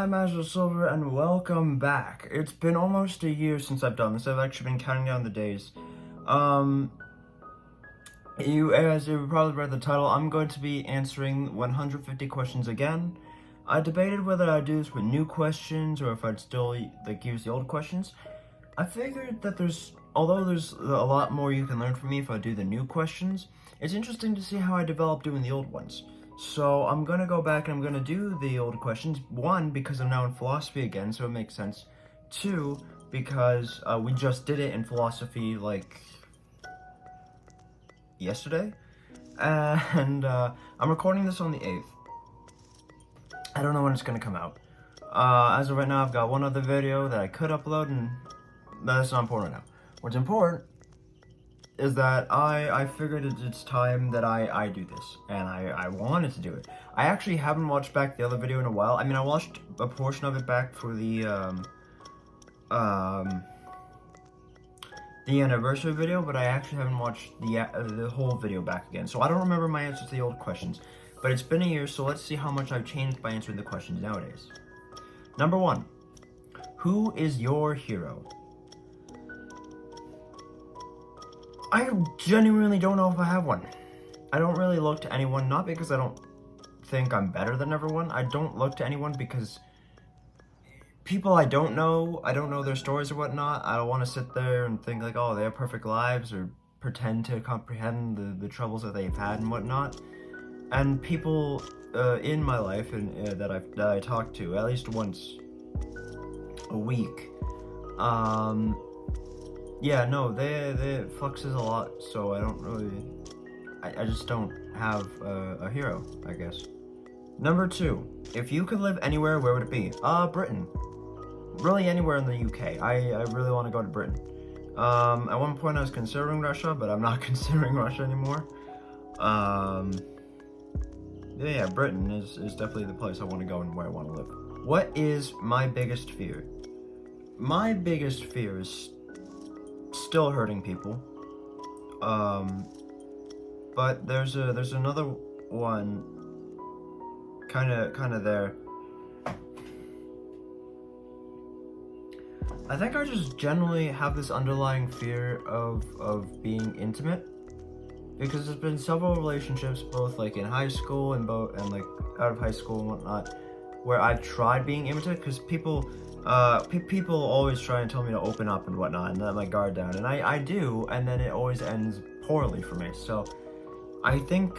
I'm Azure Silver and welcome back. It's been almost a year since I've done this. I've actually been counting down the days. As you probably read the title, I'm going to be answering 150 questions again. I debated whether I'd do this with new questions or if I'd still use the old questions. I figured that although there's a lot more you can learn from me if I do the new questions, it's interesting to see how I develop doing the old ones. So I'm going to go back and I'm going to do the old questions. One, because I'm now in philosophy again, so it makes sense. Two, because we just did it in philosophy, like, yesterday. And I'm recording this on the 8th. I don't know when it's going to come out. As of right now, I've got one other video that I could upload, and that's not important right now. What's important is that I figured it's time that I do this, and I wanted to do it. I actually haven't watched back the other video in a while. I mean, I watched a portion of it back for the anniversary video, but I actually haven't watched the whole video back again. So I don't remember my answers to the old questions, but it's been a year, so let's see how much I've changed by answering the questions nowadays. Number 1, who is your hero? I genuinely don't know if I have one. I don't really look to anyone, not because I don't think I'm better than everyone. I don't look to anyone because people I don't know their stories or whatnot. I don't want to sit there and think like, oh, they have perfect lives, or pretend to comprehend the troubles that they've had and whatnot. And people in my life and that I talk to at least once a week, yeah, no, they fluxes a lot, so I don't really, I just don't have a hero, I guess. Number 2, if you could live anywhere, where would it be? Britain. Really anywhere in the UK. I really want to go to Britain. At one point I was considering Russia, but I'm not considering Russia anymore. Yeah, Britain is definitely the place I want to go and where I want to live. What is my biggest fear? My biggest fear is still hurting people, but there's another one kind of there. I think I just generally have this underlying fear of being intimate, because there's been several relationships, both like in high school and like out of high school and whatnot, where I've tried being intimate, because people always try and tell me to open up and whatnot and let my guard down, and I do, and then it always ends poorly for me. So I think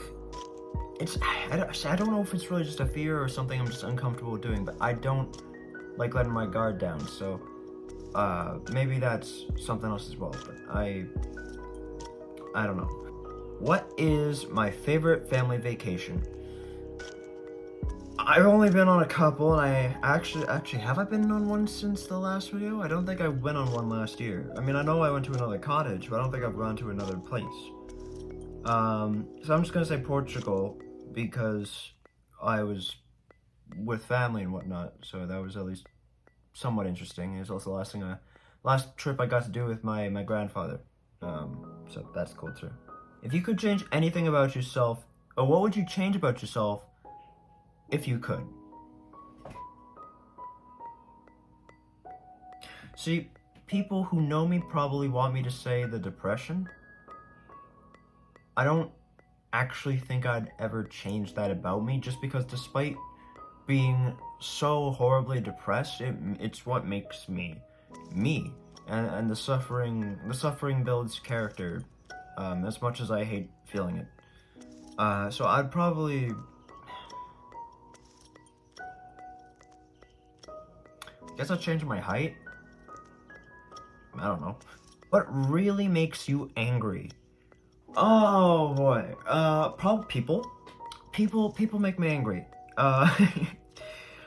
I don't know if it's really just a fear or something I'm just uncomfortable doing, but I don't like letting my guard down. So maybe that's something else as well, but I don't know. What is my favorite family vacation? I've only been on a couple, and I actually, have I been on one since the last video? I don't think I went on one last year. I mean, I know I went to another cottage, but I don't think I've gone to another place. So I'm just gonna say Portugal, because I was with family and whatnot, so that was at least somewhat interesting. It was also the last trip I got to do with my grandfather. So that's cool too. If you could change anything about yourself, or what would you change about yourself if you could? See, people who know me probably want me to say the depression. I don't actually think I'd ever change that about me, just because despite being so horribly depressed, it's what makes me me, and the suffering builds character, as much as I hate feeling it. So I'd probably, guess I'll change my height. I don't know. What really makes you angry? Oh boy. Probably people. People make me angry.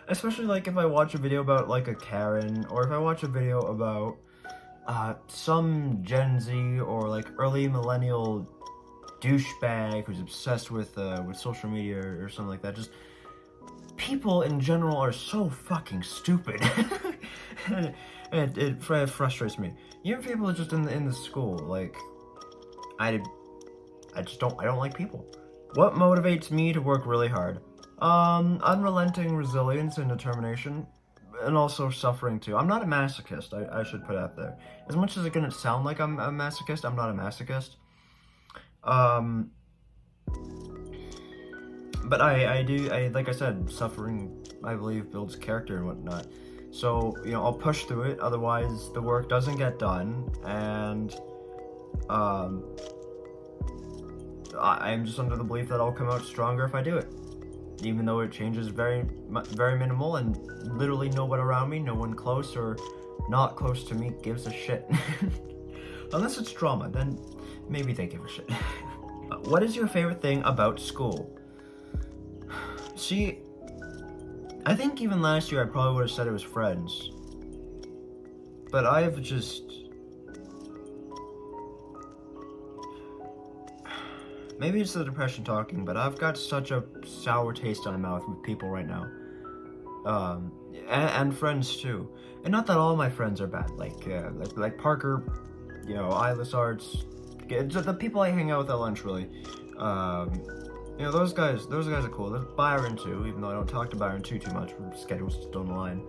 Especially like if I watch a video about like a Karen, or if I watch a video about some Gen Z or like early millennial douchebag who's obsessed with social media or something like that. Just people in general are so fucking stupid. It frustrates me. Even people just in the school, like, I don't like people. What motivates me to work really hard? Unrelenting resilience and determination. and also suffering too. I'm not a masochist, I should put out there. As much as it's gonna sound like I'm a masochist, I'm not a masochist. But like I said, suffering, I believe, builds character and whatnot. So, I'll push through it, otherwise the work doesn't get done, and, I'm just under the belief that I'll come out stronger if I do it. Even though it changes very minimal, and literally no one around me, no one close or not close to me gives a shit. Unless it's drama, then maybe they give a shit. What is your favorite thing about school? See, I think even last year I probably would have said it was friends. But I've just... Maybe it's the depression talking, but I've got such a sour taste in my mouth with people right now. And friends too. And not that all my friends are bad, like Parker, Eyeless Arts, the people I hang out with at lunch, really. Those guys are cool. There's Byron too, even though I don't talk to Byron too much. Our schedules just don't align.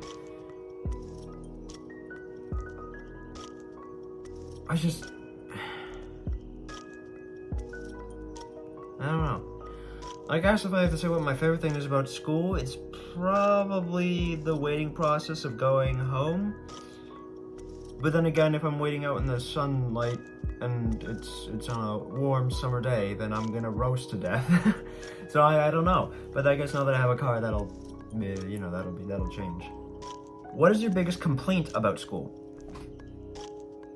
I don't know. I guess if I have to say what my favorite thing is about school, it's probably the waiting process of going home. But then again, if I'm waiting out in the sunlight and it's on a warm summer day, then I'm gonna roast to death. So I don't know. But I guess now that I have a car, that'll change. What is your biggest complaint about school?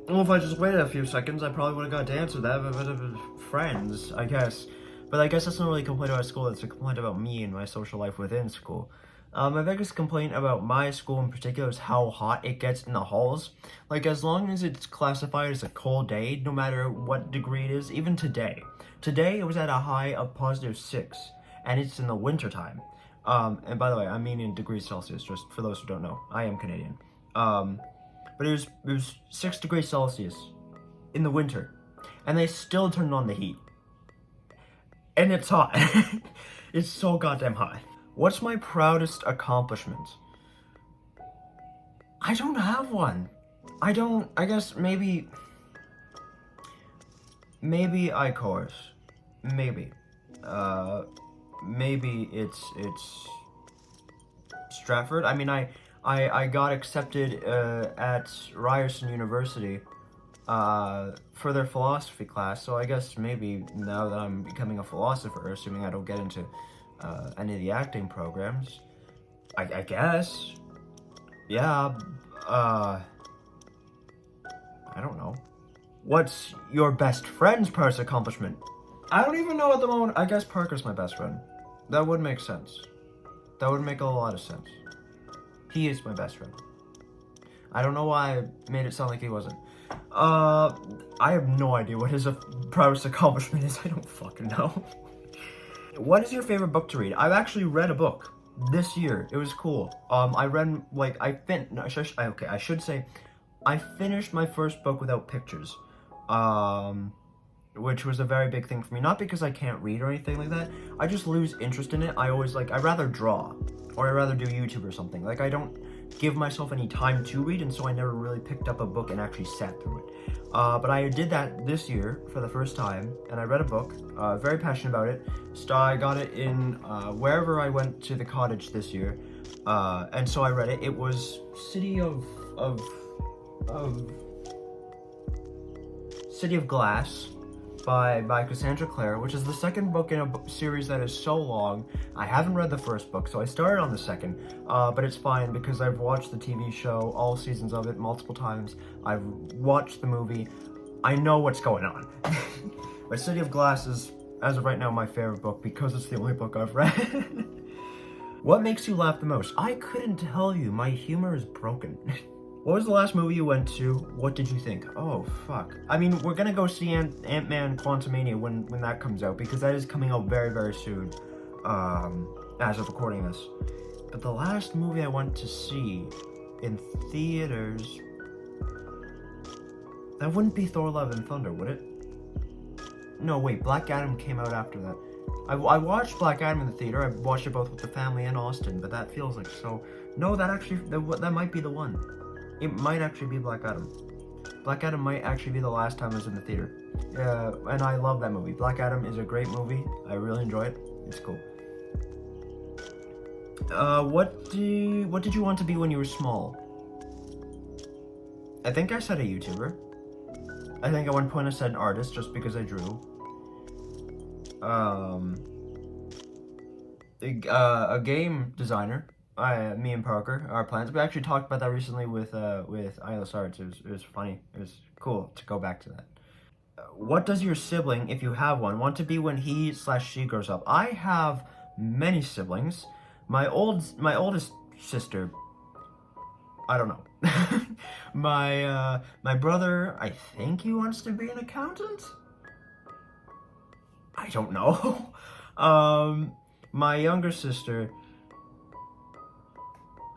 Well, if I just waited a few seconds, I probably would have got to answer that, but friends, I guess. But I guess that's not really a complaint about school, it's a complaint about me and my social life within school. My biggest complaint about my school in particular is how hot it gets in the halls. Like, as long as it's classified as a cold day, no matter what degree it is, even today. Today, it was at a high of +6, and it's in the winter time. And by the way, I mean in degrees Celsius, just for those who don't know. I am Canadian. But it was 6 degrees Celsius in the winter, and they still turned on the heat. And it's hot. It's so goddamn hot. What's my proudest accomplishment? I don't have one. I guess maybe I-course. Maybe. Maybe it's Stratford. I mean, I got accepted at Ryerson University for their philosophy class, so I guess maybe now that I'm becoming a philosopher, assuming I don't get into any of the acting programs, I guess, yeah, I don't know. What's your best friend's proudest accomplishment? I don't even know at the moment. I guess Parker's my best friend. That would make sense. That would make a lot of sense. He is my best friend. I don't know why I made it sound like he wasn't. I have no idea what his proudest accomplishment is. I don't fucking know. What is your favorite book to read? I've actually read a book this year. It was cool. I read, I should say, I finished my first book without pictures. Which was a very big thing for me. Not because I can't read or anything like that. I just lose interest in it. I'd rather draw. Or I'd rather do YouTube or something. Like, I don't give myself any time to read, and so I never really picked up a book and actually sat through it. But I did that this year for the first time, and I read a book, very passionate about it. So I got it in wherever I went to the cottage this year, and so I read it. It was City of Glass by Cassandra Clare, which is the second book in a series that is so long. I haven't read the first book, so I started on the second, but it's fine because I've watched the TV show, all seasons of it, multiple times. I've watched the movie. I know what's going on. But City of Glass is, as of right now, my favorite book because it's the only book I've read. What makes you laugh the most? I couldn't tell you. My humor is broken. What was the last movie you went to? What did you think? Oh, fuck. I mean, we're gonna go see Ant-Man Quantumania when that comes out, because that is coming out very, very soon, as of recording this. But the last movie I went to see in theaters, that wouldn't be Thor Love and Thunder, would it? No, wait, Black Adam came out after that. I watched Black Adam in the theater. I watched it both with the family and Austin, but that feels like so. No, that might be the one. It might actually be Black Adam. Black Adam might actually be the last time I was in the theater. And I love that movie. Black Adam is a great movie. I really enjoy it. It's cool. What did you want to be when you were small? I think I said a YouTuber. I think at one point I said an artist just because I drew. A game designer. Me and Parker, our plans. We actually talked about that recently with Eyeless Arts. It was funny. It was cool to go back to that. What does your sibling, if you have one, want to be when he/she grows up? I have many siblings. My oldest sister, I don't know. My brother, I think he wants to be an accountant. I don't know. My younger sister,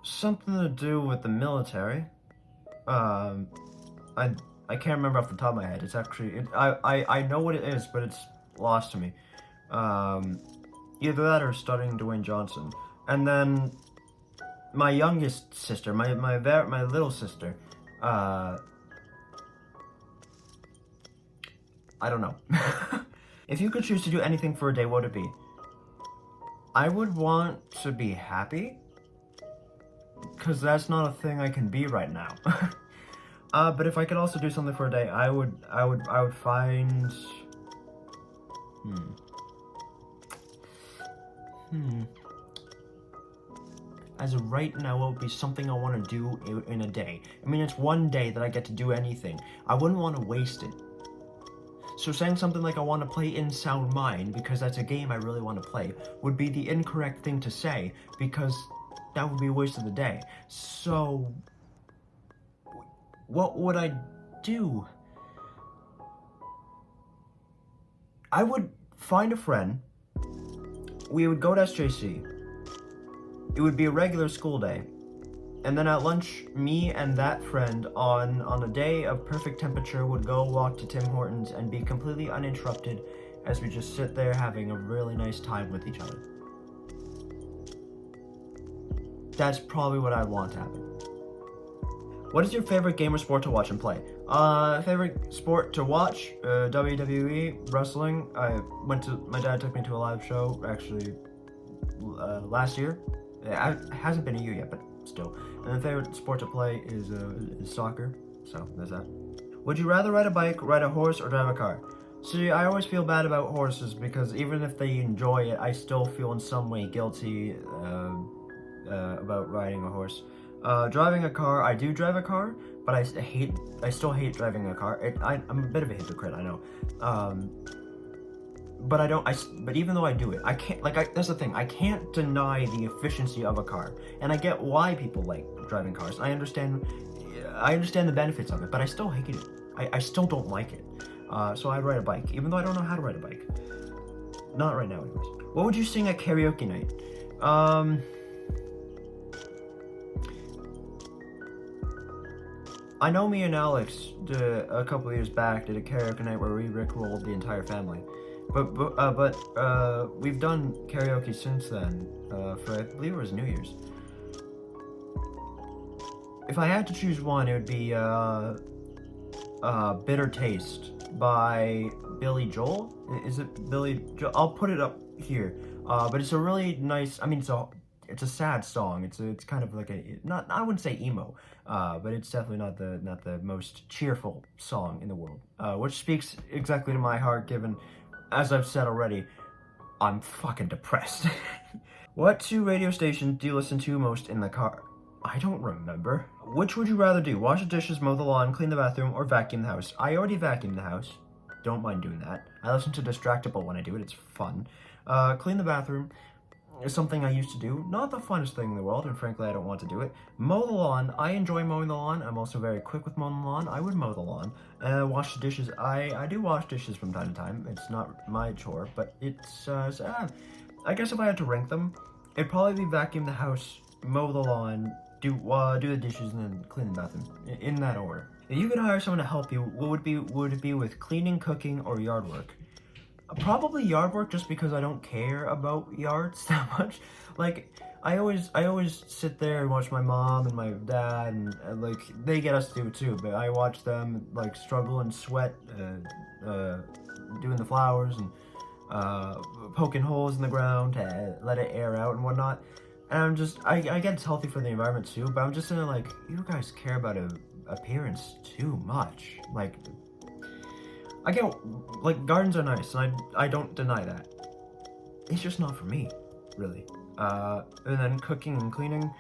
something to do with the military. I can't remember off the top of my head. It's actually I know what it is, but it's lost to me. Either that or studying Dwayne Johnson. And then my youngest sister, my little sister, I don't know. If you could choose to do anything for a day, what would it be? I would want to be happy, because that's not a thing I can be right now. But if I could also do something for a day, I would find. As of right now, what would be something I want to do in a day? I mean, it's one day that I get to do anything. I wouldn't want to waste it. So saying something like I want to play In Sound Mind, because that's a game I really want to play, would be the incorrect thing to say, because that would be a waste of the day. So, what would I do? I would find a friend. We would go to SJC. It would be a regular school day. And then at lunch, me and that friend on a day of perfect temperature would go walk to Tim Hortons and be completely uninterrupted as we just sit there having a really nice time with each other. That's probably what I'd want to happen. What is your favorite game or sport to watch and play? Favorite sport to watch? WWE, wrestling. My dad took me to a live show, actually, last year. It hasn't been a year yet, but still. And then favorite sport to play is soccer, so there's that. Would you rather ride a bike, ride a horse, or drive a car? See, I always feel bad about horses because even if they enjoy it, I still feel in some way guilty about riding a horse. Driving a car, I do drive a car, but I still hate driving a car. I'm a bit of a hypocrite, I know. But even though I do it, I can't, that's the thing, I can't deny the efficiency of a car. And I get why people like driving cars. I understand the benefits of it, but I still hate it. I still don't like it. So I'd ride a bike, even though I don't know how to ride a bike. Not right now, anyways. What would you sing at karaoke night? I know me and Alex a couple of years back did a karaoke night where we rickrolled the entire family. But we've done karaoke since then, for I believe it was New Year's. If I had to choose one, it would be Bitter Taste by Billy Joel. Is it Billy Joel? I'll put it up here. But it's a really nice, I mean, it's a sad song. It's kind of like I wouldn't say emo, but it's definitely not the most cheerful song in the world. Which speaks exactly to my heart, given, as I've said already, I'm fucking depressed. What two radio stations do you listen to most in the car? I don't remember. Which would you rather do? Wash the dishes, mow the lawn, clean the bathroom, or vacuum the house? I already vacuumed the house. Don't mind doing that. I listen to Distractable when I do it. It's fun. Clean the bathroom is something I used to do. Not the funnest thing in the world, and frankly, I don't want to do it. Mow the lawn. I enjoy mowing the lawn. I'm also very quick with mowing the lawn. I would mow the lawn. Wash the dishes. I do wash dishes from time to time. It's not my chore, but it's, I guess if I had to rank them, it'd probably be vacuum the house, mow the lawn, do the dishes, and then clean the bathroom. In that order. If you could hire someone to help you, would it be with cleaning, cooking, or yard work? Probably yard work, just because I don't care about yards that much. Like, I always sit there and watch my mom and my dad, and like, they get us to do it too, but I watch them, like, struggle and sweat, doing the flowers, and poking holes in the ground to let it air out and whatnot. And I get it's healthy for the environment too, but I'm just saying, like, you guys care about appearance too much. Like, I get, like, gardens are nice, and I don't deny that. It's just not for me, really. And then cooking and cleaning.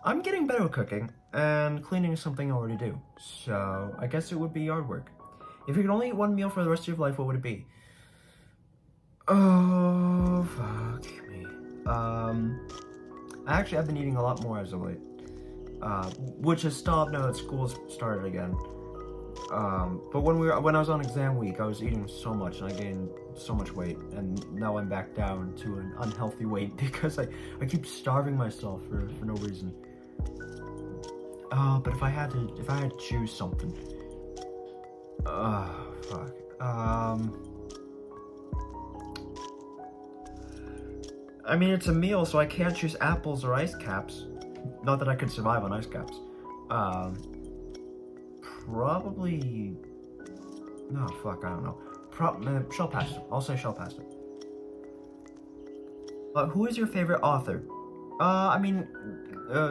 I'm getting better at cooking, and cleaning is something I already do. So, I guess it would be yard work. If you could only eat one meal for the rest of your life, what would it be? Oh, fuck me. I actually have been eating a lot more as of late. Which has stopped now that school's started again. But when I was on exam week, I was eating so much, and I gained so much weight, and now I'm back down to an unhealthy weight because I keep starving myself for no reason. But if I had to choose something, fuck. I mean, it's a meal, so I can't choose apples or ice caps. Not that I could survive on ice caps. Probably... No, fuck, I don't know. Shell pasta. I'll say shell pasta. Who is your favorite author? I mean,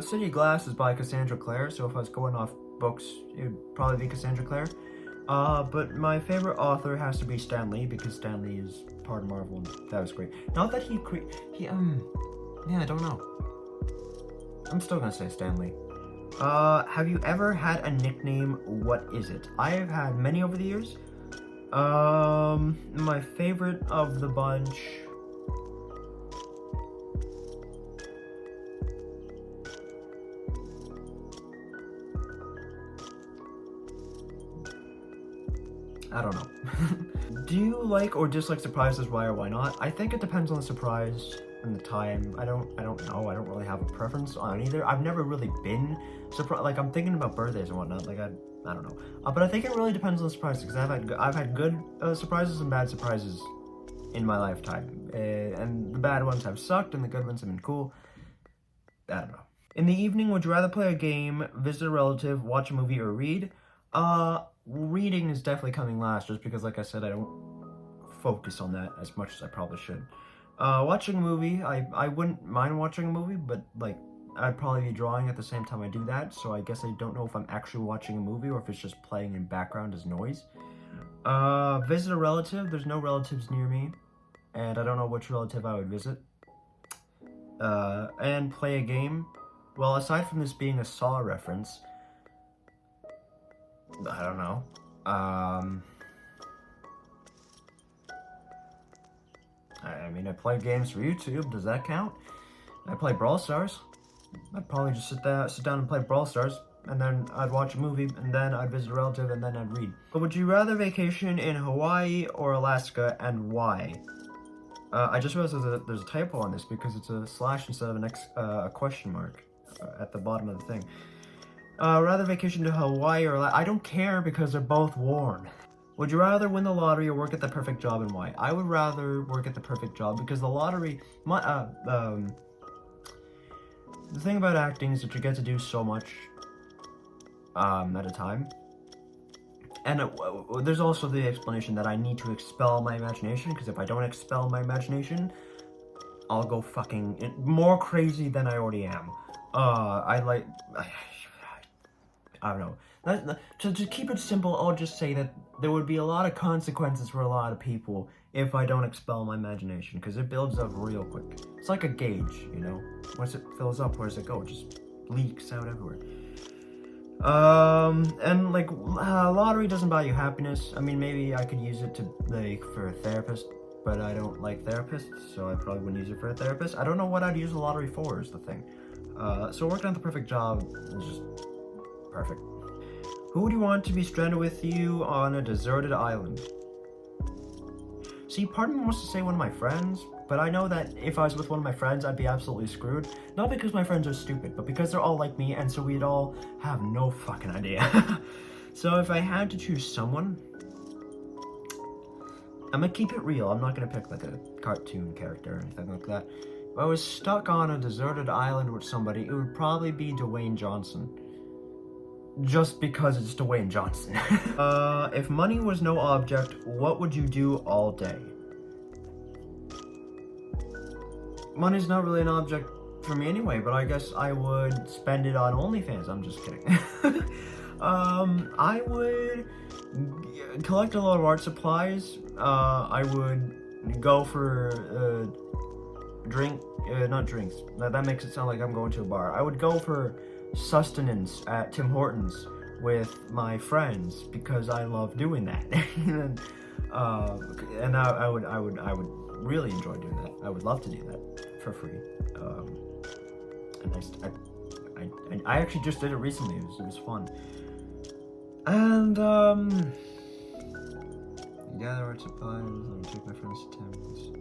City of Glass is by Cassandra Clare, so if I was going off books, it would probably be Cassandra Clare. But my favorite author has to be Stan Lee, because Stan Lee is part of Marvel, and that was great. Not that yeah, I don't know. I'm still gonna say Stan Lee. Have you ever had a nickname? What is it? I have had many over the years. My favorite of the bunch... I don't know. Do you like or dislike surprises? Why or why not? I think it depends on the surprise and the time. I don't know. I don't really have a preference on either. I've never really been surprised. Like, I'm thinking about birthdays and whatnot. Like, I don't know. But I think it really depends on the surprise, because I've had good surprises and bad surprises in my lifetime. And the bad ones have sucked, and the good ones have been cool. I don't know. In the evening, would you rather play a game, visit a relative, watch a movie, or read? Reading is definitely coming last, just because, like I said, I don't focus on that as much as I probably should. Watching a movie, I wouldn't mind watching a movie, but, like, I'd probably be drawing at the same time I do that, so I guess I don't know if I'm actually watching a movie or if it's just playing in background as noise. Visit a relative. There's no relatives near me, and I don't know which relative I would visit. And play a game. Well, aside from this being a Saw reference, I don't know. I mean, I play games for YouTube. Does that count? I play Brawl Stars. I'd probably just sit down and play Brawl Stars, and then I'd watch a movie, and then I'd visit a relative, and then I'd read. But would you rather vacation in Hawaii or Alaska, and why? I just realized there's a typo on this, because it's a slash instead of a question mark at the bottom of the thing. Rather vacation to Hawaii or I don't care, because they're both warm. Would you rather win the lottery or work at the perfect job, and why? I would rather work at the perfect job, because the lottery, the thing about acting is that you get to do so much at a time. And there's also the explanation that I need to expel my imagination, because if I don't expel my imagination, I'll go fucking more crazy than I already am. I don't know. To keep it simple, I'll just say that there would be a lot of consequences for a lot of people if I don't expel my imagination, because it builds up real quick. It's like a gauge, you know? Once it fills up, where does it go? It just leaks out everywhere. And like, lottery doesn't buy you happiness. I mean, maybe I could use it to, like, for a therapist, but I don't like therapists, so I probably wouldn't use it for a therapist. I don't know what I'd use the lottery for, is the thing. So working on the perfect job is just perfect. Who would you want to be stranded with you on a deserted island? See, part of me wants to say one of my friends, but I know that if I was with one of my friends, I'd be absolutely screwed. Not because my friends are stupid, but because they're all like me, and so we'd all have no fucking idea. So if I had to choose someone, I'm gonna keep it real. I'm not gonna pick like a cartoon character or anything like that. If I was stuck on a deserted island with somebody, it would probably be Dwayne Johnson. Just because it's Dwayne Johnson. If money was no object, what would you do all day? Money's not really an object for me anyway, but I guess I would spend it on OnlyFans. I'm just kidding. I would collect a lot of art supplies. I would go for not drinks. That makes it sound like I'm going to a bar. I would go for sustenance at Tim Hortons with my friends because I love doing that. And I would really enjoy doing that. I would love to do that for free. And I actually just did it recently. It was fun. And gather art supplies. I would take my friends to Tim's.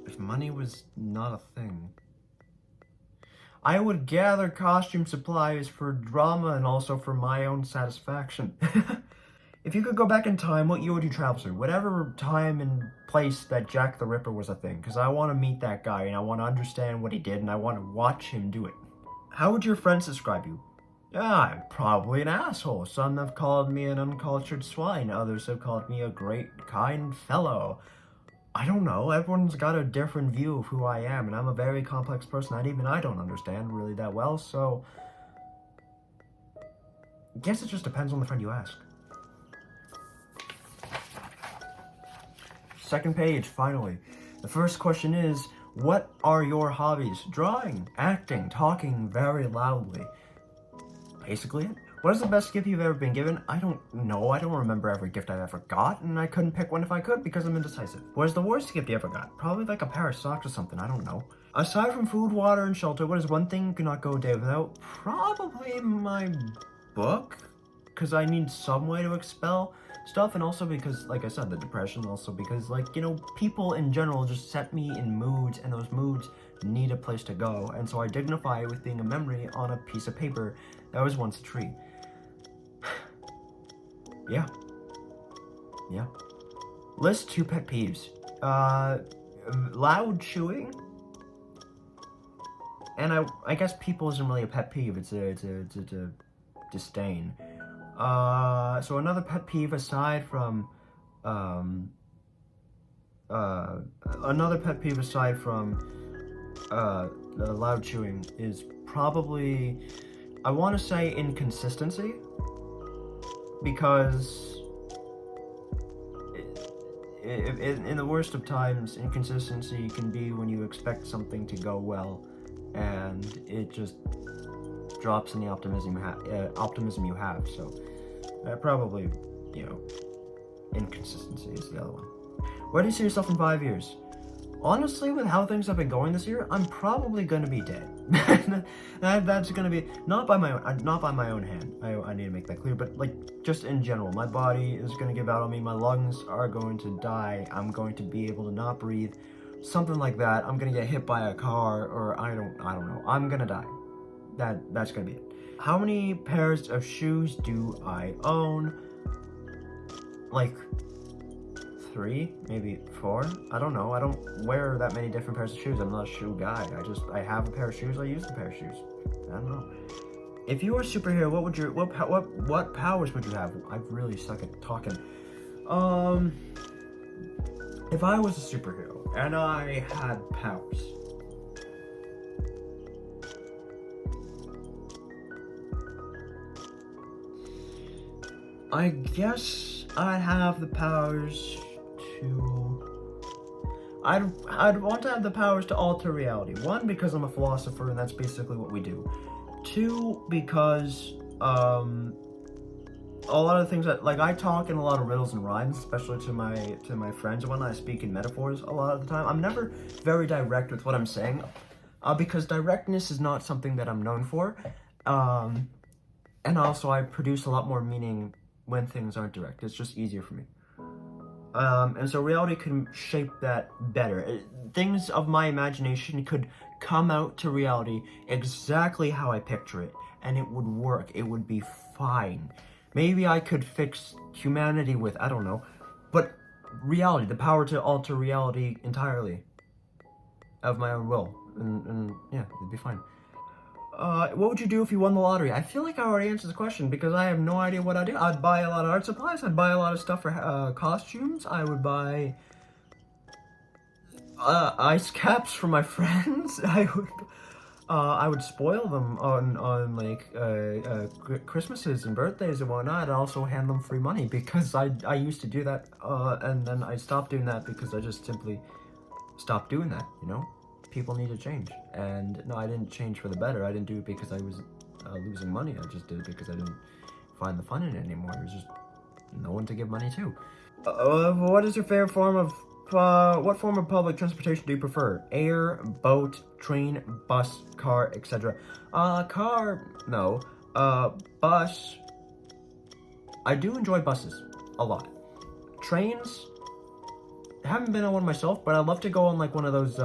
If money was not a thing, I would gather costume supplies for drama and also for my own satisfaction. If you could go back in time, what year would you travel to? Whatever time and place that Jack the Ripper was a thing, because I want to meet that guy and I want to understand what he did and I want to watch him do it. How would your friends describe you? I'm probably an asshole. Some have called me an uncultured swine. Others have called me a great, kind fellow. I don't know. Everyone's got a different view of who I am, and I'm a very complex person that even I don't understand really that well, so I guess it just depends on the friend you ask. Second page, finally. The first question is, what are your hobbies? Drawing, acting, talking very loudly. Basically it. What is the best gift you've ever been given? I don't know. I don't remember every gift I've ever got, and I couldn't pick one if I could because I'm indecisive. What is the worst gift you ever got? Probably like a pair of socks or something. I don't know. Aside from food, water, and shelter, what is one thing you cannot go a day without? Probably my book, because I need some way to expel stuff, and also because, like I said, the depression, also because, like, you know, people in general just set me in moods, and those moods need a place to go, and so I dignify it with being a memory on a piece of paper that was once a tree. Yeah. List 2 pet peeves. Loud chewing. And I guess people isn't really a pet peeve, it's a disdain. So another pet peeve aside from, the loud chewing is probably, I want to say inconsistency, because in the worst of times, inconsistency can be when you expect something to go well, and it just drops in the optimism you have. So probably, you know, inconsistency is the other one. Where do you see yourself in 5 years? Honestly, with how things have been going this year, I'm probably gonna be dead. That's gonna be not by my own hand. I need to make that clear, but like just in general, my body is gonna give out on me. My lungs are going to die. I'm going to be able to not breathe, something like that. I'm gonna get hit by a car, or I don't know. I'm gonna die. That's gonna be it. How many pairs of shoes do I own? Like 3, maybe 4. I don't know. I don't wear that many different pairs of shoes. I'm not a shoe guy. I have a pair of shoes. I use the pair of shoes. I don't know. If you were a superhero, what powers would you have? I really suck at talking. If I was a superhero and I had powers, I guess I have the powers to... I'd want to have the powers to alter reality. 1, because I'm a philosopher and that's basically what we do. 2, because a lot of things that, like, I talk in a lot of riddles and rhymes, especially to my friends when I speak in metaphors a lot of the time. I'm never very direct with what I'm saying, because directness is not something that I'm known for. And also I produce a lot more meaning when things aren't direct. It's just easier for me. And so reality can shape that better. Things of my imagination could come out to reality exactly how I picture it, and it would work. It would be fine. Maybe I could fix humanity with, I don't know, but reality, the power to alter reality entirely of my own will, and yeah, it'd be fine. What would you do if you won the lottery? I feel like I already answered the question because I have no idea what I'd do. I'd buy a lot of art supplies. I'd buy a lot of stuff for costumes. I would buy ice caps for my friends. I would spoil them on like Christmases and birthdays and whatnot, and also hand them free money because I used to do that, and then I stopped doing that because I just simply stopped doing that. You know, people need to change, and no, I didn't change for the better. I didn't do it because I was losing money. I just did it because I didn't find the fun in it anymore. It was just no one to give money to. What is your favorite form of what form of public transportation do you prefer? Air, boat, train, bus, car, etc. Car, no. Bus, I do enjoy buses a lot. Trains, I haven't been on one myself, but I'd love to go on like one of those,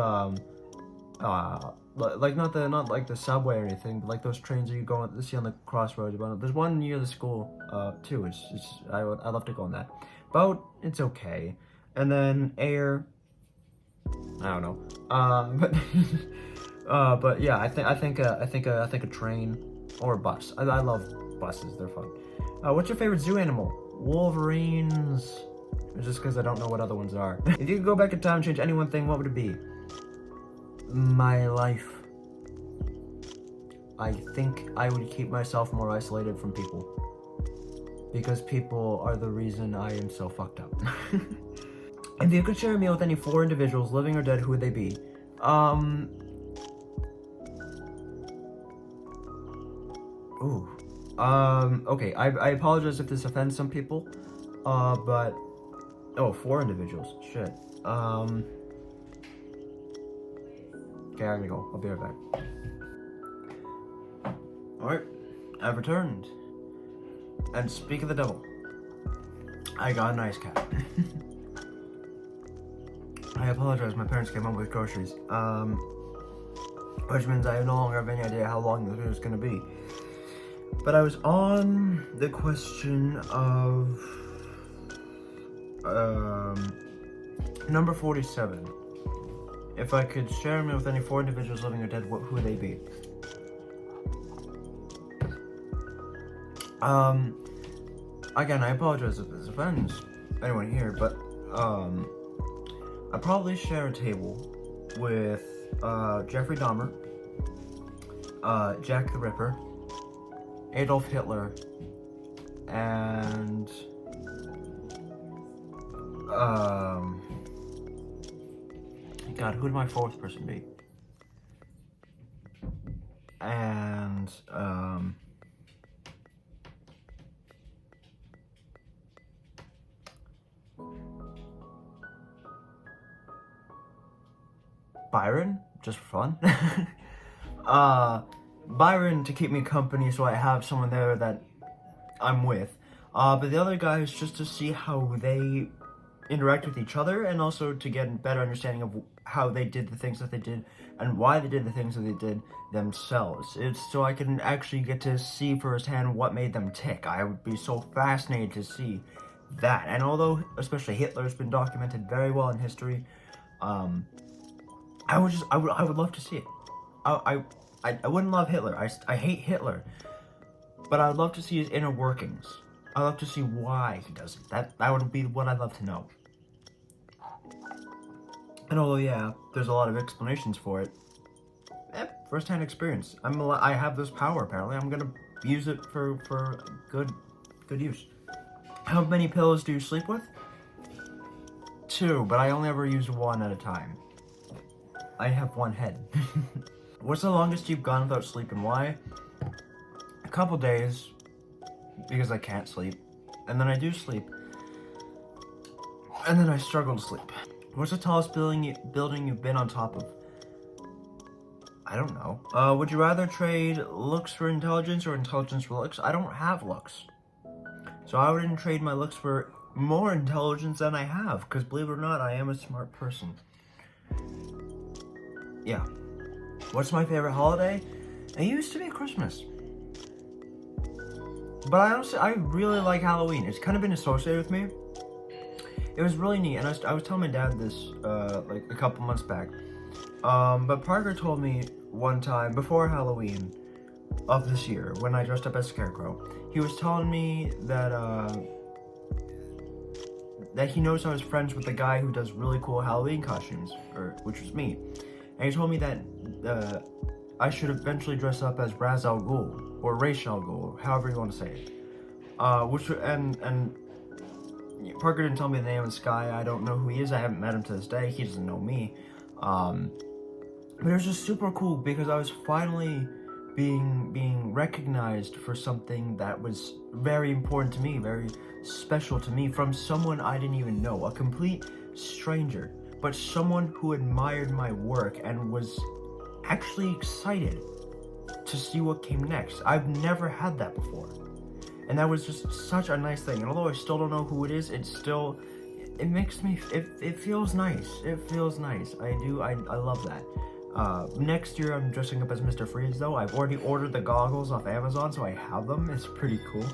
like not like the subway or anything, but like those trains that you go on, see on the crossroads. There's one near the school, too. I'd love to go on that. Boat, it's okay. And then air, I don't know. But yeah, I think a train or a bus. I love buses. They're fun. What's your favorite zoo animal? Wolverines. Just because I don't know what other ones are. If you could go back in time and change any one thing, what would it be? My life. I think I would keep myself more isolated from people. Because people are the reason I am so fucked up. If you could share a meal with any 4 individuals, living or dead, who would they be? Okay, I apologize if this offends some people. But... Oh, 4 individuals. Shit. Okay, I'm gonna go. I'll be right back. Alright, I've returned. And speak of the devil, I got a nice cat. I apologize, my parents came home with groceries. Which means I no longer have any idea how long this video is gonna be. But I was on the question of number 47. If I could share a meal with any 4 individuals, living or dead, who would they be? Again, I apologize if this offends anyone here, but I'd probably share a table with Jeffrey Dahmer, Jack the Ripper, Adolf Hitler, and God, who would my 4th person be? And Byron, just for fun. Byron to keep me company, so I have someone there that I'm with. But the other guys just to see how they interact with each other, and also to get a better understanding of how they did the things that they did and why they did the things that they did themselves. It's so I can actually get to see firsthand what made them tick. I would be so fascinated to see that. And although especially Hitler's been documented very well in history, I would love to see it. I wouldn't love Hitler. I hate Hitler, but I would love to see his inner workings. I'd love to see why he does it. That would be what I'd love to know. And although, yeah, there's a lot of explanations for it, first-hand experience. I have this power, apparently. I'm gonna use it for good use. How many pillows do you sleep with? 2, but I only ever use 1 at a time. I have 1 head. What's the longest you've gone without sleep and why? A couple days, because I can't sleep. And then I do sleep. And then I struggle to sleep. What's the tallest building you've been on top of? I don't know. Would you rather trade looks for intelligence or intelligence for looks? I don't have looks. So I wouldn't trade my looks for more intelligence than I have, because believe it or not, I am a smart person. Yeah. What's my favorite holiday? It used to be Christmas. But I really like Halloween. It's kind of been associated with me. It was really neat, and I was telling my dad this like a couple months back. But Parker told me one time before Halloween of this year, when I dressed up as Scarecrow, he was telling me that that he knows I was friends with the guy who does really cool Halloween costumes, which was me. And he told me that I should eventually dress up as Ra's al Ghul, or Ra's al Ghul, however you want to say it. And Parker didn't tell me the name of this guy. I don't know who he is. I haven't met him to this day. He doesn't know me. But it was just super cool because I was finally being recognized for something that was very important to me, very special to me, from someone I didn't even know, a complete stranger, but someone who admired my work and was actually excited to see what came next. I've never had that before, and that was just such a nice thing. And although I still don't know who it is, it makes me, it feels nice. It feels nice. I love that. Next year I'm dressing up as Mr. Freeze though. I've already ordered the goggles off Amazon, so I have them. It's pretty cool.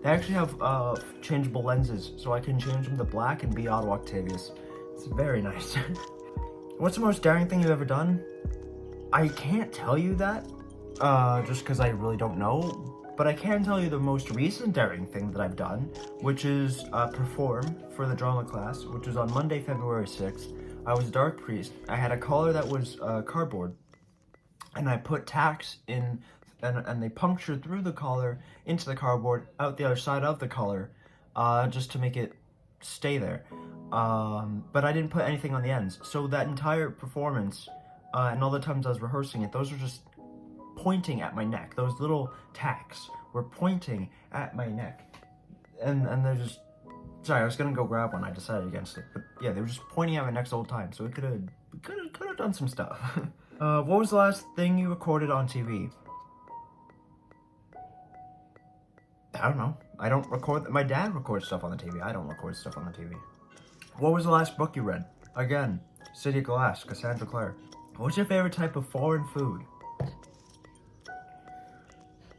They actually have changeable lenses, so I can change them to black and be Otto Octavius. It's very nice. What's the most daring thing you've ever done? I can't tell you that, just because I really don't know. But I can tell you the most recent daring thing that I've done, which is perform for the drama class, which was on Monday, February 6th. I was a dark priest. I had a collar that was cardboard, and I put tacks in, and they punctured through the collar into the cardboard, out the other side of the collar, just to make it stay there. But I didn't put anything on the ends. So that entire performance, and all the times I was rehearsing it, those were just pointing at my neck. Those little tacks were pointing at my neck, and they're just, sorry, I was gonna go grab one. I decided against it, but yeah, they were just pointing at my neck the whole time. So we could have done some stuff. What was the last thing you recorded on TV? I don't know. I don't record. My dad records stuff on the TV. I don't record stuff on the TV. What was the last book you read? Again, City of Glass, Cassandra Clare. What's your favorite type of foreign food?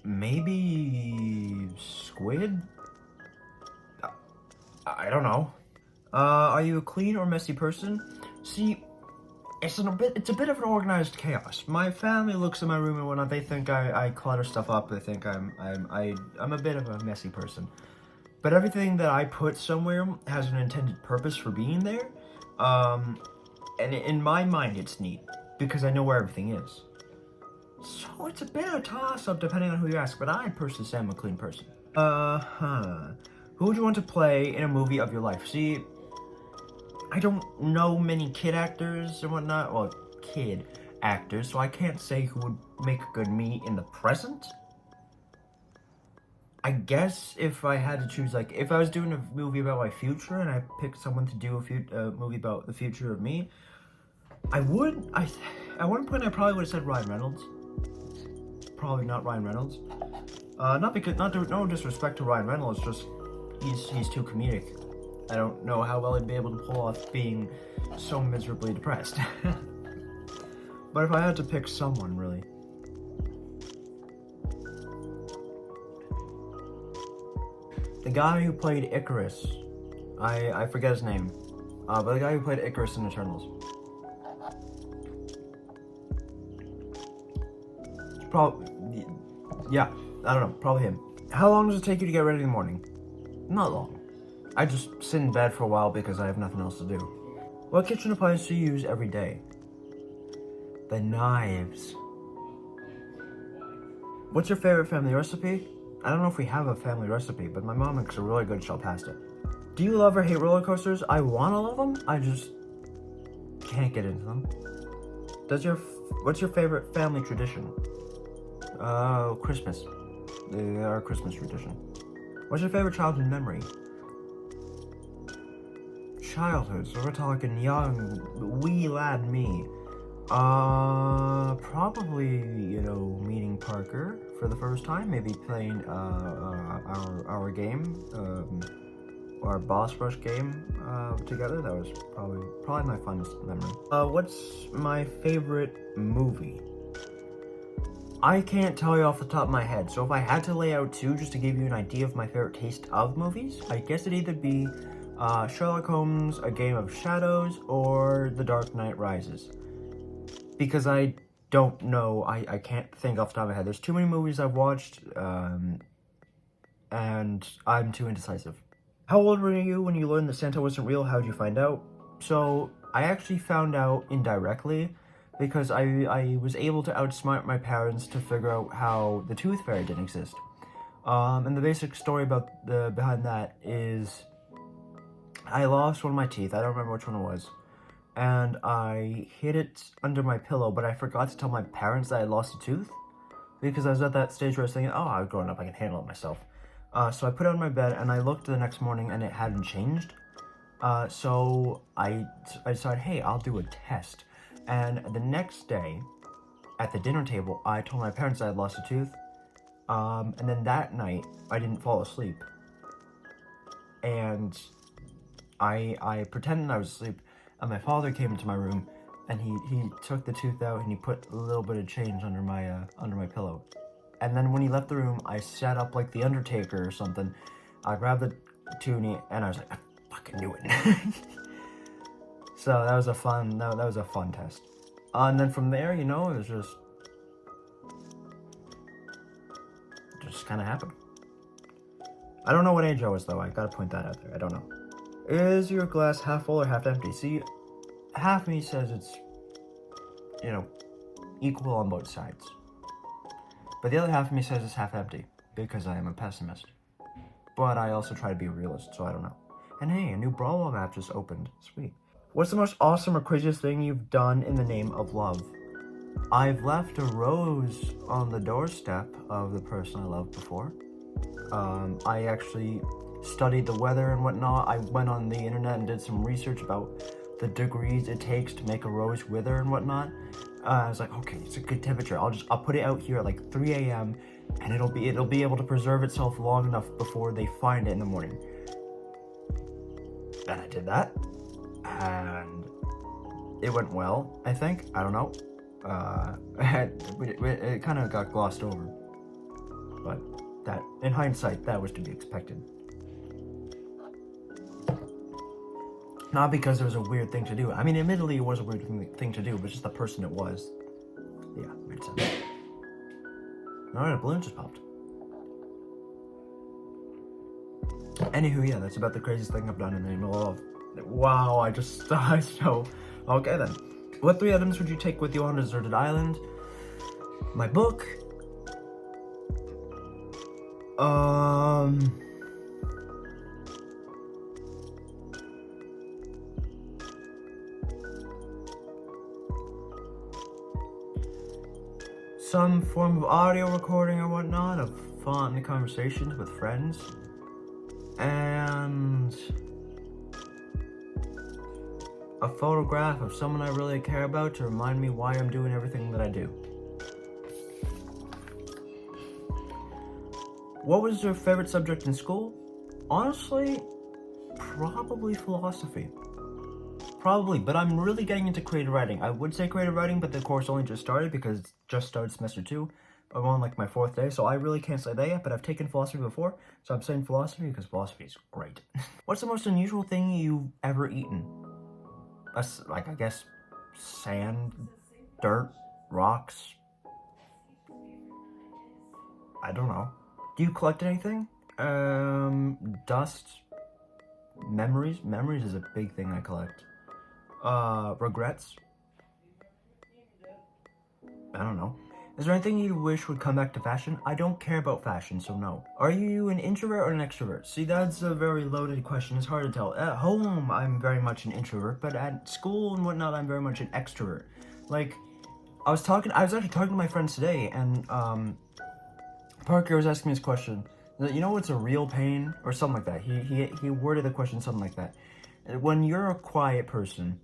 Maybe squid? I don't know. Are you a clean or messy person? See, it's a bit of an organized chaos. My family looks in my room and whatnot. They think I clutter stuff up. They think I'm a bit of a messy person. But everything that I put somewhere has an intended purpose for being there. And in my mind, it's neat because I know where everything is. So it's a bit of a toss-up depending on who you ask, but I personally say I'm a clean person. Who would you want to play in a movie of your life? See, I don't know many kid actors and whatnot, well, kid actors, so I can't say who would make a good me in the present. I guess if I had to choose, like, if I was doing a movie about my future and I picked someone to do a movie about the future of me, at one point I probably would have said Ryan Reynolds. Probably not Ryan Reynolds. No disrespect to Ryan Reynolds, just he's too comedic. I don't know how well he'd be able to pull off being so miserably depressed. But if I had to pick someone, really. The guy who played Icarus, I forget his name, but the guy who played Icarus in Eternals. Probably, yeah, I don't know, probably him. How long does it take you to get ready in the morning? Not long. I just sit in bed for a while because I have nothing else to do. What kitchen appliance do you use every day? The knives. What's your favorite family recipe? I don't know if we have a family recipe, but my mom makes a really good shell pasta. Do you love or hate roller coasters? I want to love them, I just can't get into them. What's your favorite family tradition? Christmas. Our Christmas tradition. What's your favorite childhood memory? Childhood, so we're talking young, wee lad me. Probably, meeting Parker for the first time, maybe playing, our game, our boss rush game, together. That was probably my funnest memory. What's my favorite movie? I can't tell you off the top of my head, so if I had to lay out two just to give you an idea of my favorite taste of movies, I guess it'd either be Sherlock Holmes, A Game of Shadows, or The Dark Knight Rises. Because I don't know, I can't think off the top of my head. There's too many movies I've watched, and I'm too indecisive. How old were you when you learned that Santa wasn't real? How'd you find out? So, I actually found out indirectly, because I was able to outsmart my parents to figure out how the Tooth Fairy didn't exist. And the basic story behind that is I lost one of my teeth. I don't remember which one it was. And I hid it under my pillow, but I forgot to tell my parents that I lost a tooth. Because I was at that stage where I was thinking, oh, I'm growing up, I can handle it myself. So I put it on my bed, and I looked the next morning, and it hadn't changed. So I decided, hey, I'll do a test. And the next day, at the dinner table, I told my parents I had lost a tooth. And then that night, I didn't fall asleep. And I pretended I was asleep, and my father came into my room, and he took the tooth out, and he put a little bit of change under my pillow. And then when he left the room, I sat up like the Undertaker or something. I grabbed the toonie, and I was like, I fucking knew it. So that was a fun test. And then from there, it was just kind of happened. I don't know what age I was, though. I gotta point that out there. I don't know. Is your glass half full or half empty? See, half me says it's, equal on both sides. But the other half of me says it's half empty, because I am a pessimist. But I also try to be a realist, so I don't know. And hey, a new Brawl Ball map just opened. Sweet. What's the most awesome or craziest thing you've done in the name of love? I've left a rose on the doorstep of the person I loved before. I actually studied the weather and whatnot. I went on the internet and did some research about the degrees it takes to make a rose wither and whatnot. I was like, okay, it's a good temperature. I'll put it out here at like 3 a.m. and it'll be able to preserve itself long enough before they find it in the morning. And I did that, and it went well, I think. I don't know. It kind of got glossed over, but that, in hindsight, that was to be expected. Not because it was a weird thing to do. I mean, admittedly, it was a weird thing to do, but just the person it was. Yeah, made sense. Alright, a balloon just popped. Anywho, yeah, that's about the craziest thing I've done in the name of love. Wow, I just died, so... Okay, then. What 3 items would you take with you on a deserted island? My book. Some form of audio recording or whatnot of fun conversations with friends. And a photograph of someone I really care about to remind me why I'm doing everything that I do. What was your favorite subject in school? Honestly, probably philosophy. Probably, but I'm really getting into creative writing. I would say creative writing, but the course only just started because it just started semester 2. I'm on like my 4th day, so I really can't say that yet, but I've taken philosophy before, so I'm saying philosophy because philosophy is great. What's the most unusual thing you've ever eaten? Like, I guess, sand, dirt, rocks. I don't know. Do you collect anything? Dust. Memories? Memories is a big thing I collect. Regrets? I don't know. Is there anything you wish would come back to fashion? I don't care about fashion, so no. Are you an introvert or an extrovert? See, that's a very loaded question. It's hard to tell. At home, I'm very much an introvert, but at school and whatnot, I'm very much an extrovert. Like, I was actually talking to my friends today, and, Parker was asking me this question. You know what's a real pain? Or something like that. He worded the question something like that. When you're a quiet person,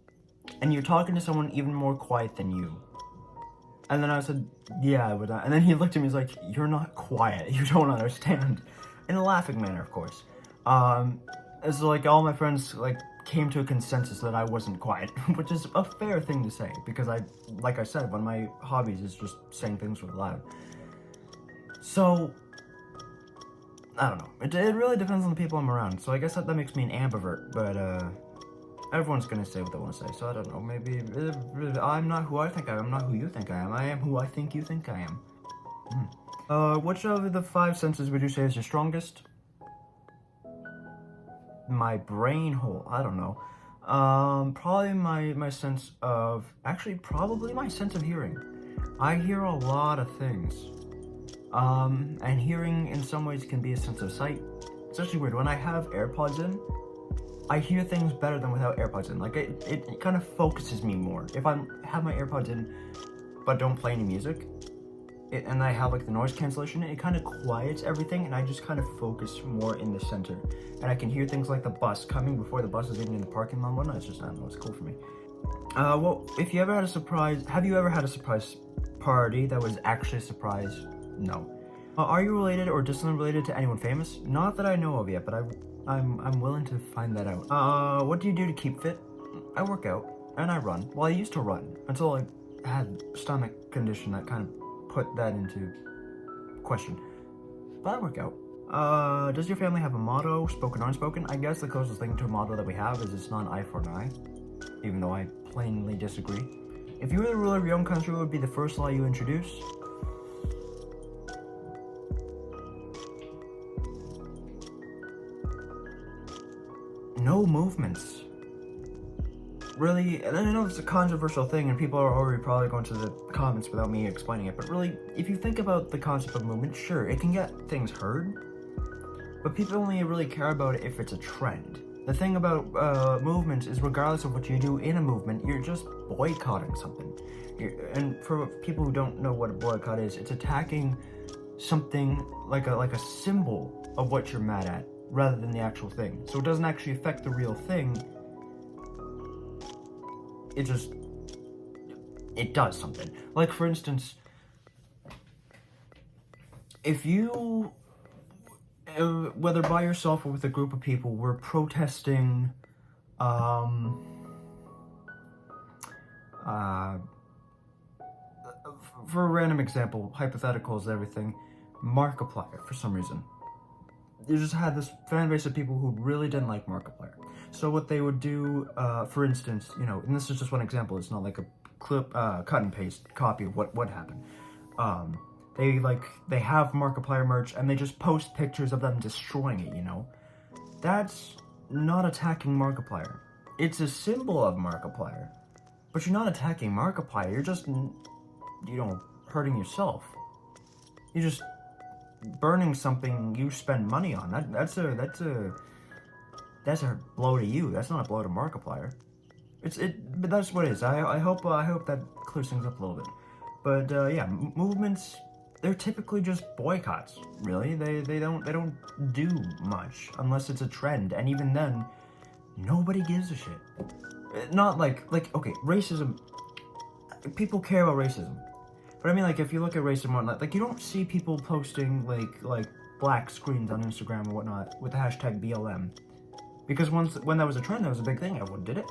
and you're talking to someone even more quiet than you. And then I said, yeah, but and then he looked at me, he's like, you're not quiet, you don't understand. In a laughing manner, of course. It's like all my friends, like, came to a consensus that I wasn't quiet, which is a fair thing to say, because like I said, one of my hobbies is just saying things really loud. So, I don't know. It really depends on the people I'm around. So I guess that makes me an ambivert. But everyone's gonna say what they want to say. So I don't know. Maybe I'm not who I think I am. I'm not who you think I am. I am who I think you think I am. Which of the 5 senses would you say is your strongest? My brain hole. I don't know. Probably my sense of, actually probably my sense of hearing. I hear a lot of things. And hearing in some ways can be a sense of sight. It's actually weird. When I have AirPods in, I hear things better than without AirPods in. Like it kind of focuses me more. If I have my AirPods in, but don't play any music, and I have like the noise cancellation, it kind of quiets everything, and I just kind of focus more in the center. And I can hear things like the bus coming before the bus is even in the parking lot and whatnot. It's just, I don't know, it's cool for me. Well, if you ever had a surprise, have you ever had a surprise party that was actually a surprise? No. Are you related or distantly related to anyone famous? Not that I know of yet, but I'm willing to find that out. What do you do to keep fit? I work out and I run. Well, I used to run until I had stomach condition that kind of put that into question. But I work out. Does your family have a motto, spoken or unspoken? I guess the closest thing to a motto that we have is it's not an eye for an eye, even though I plainly disagree. If you were the ruler of your own country, what would be the first law you introduce? No movements. Really, and I know it's a controversial thing and people are already probably going to the comments without me explaining it, but really, if you think about the concept of movement, sure, it can get things heard, but people only really care about it if it's a trend. The thing about movements is regardless of what you do in a movement, you're just boycotting something. And for people who don't know what a boycott is, it's attacking something like a symbol of what you're mad at, rather than the actual thing. So it doesn't actually affect the real thing. It does something. Like, for instance, if you, whether by yourself or with a group of people, were protesting, for a random example, hypotheticals, everything, Markiplier, for some reason. You just had this fan base of people who really didn't like Markiplier. So what they would do, for instance, you know, and this is just one example, it's not like a clip, cut and paste copy of what happened. They have Markiplier merch and they just post pictures of them destroying it, you know? That's not attacking Markiplier. It's a symbol of Markiplier. But you're not attacking Markiplier, you're just, you know, hurting yourself. You're just burning something you spend money on. That's a blow to you. That's not a blow to Markiplier. But that's what it is. I hope that clears things up a little bit. But yeah, movements, they're typically just boycotts. Really, they don't do much unless it's a trend, and even then, nobody gives a shit. Not like okay, racism. People care about racism. But I mean, like, if you look at race and whatnot, like, you don't see people posting, like black screens on Instagram or whatnot with the hashtag BLM. Because when that was a trend, that was a big thing. Everyone did it.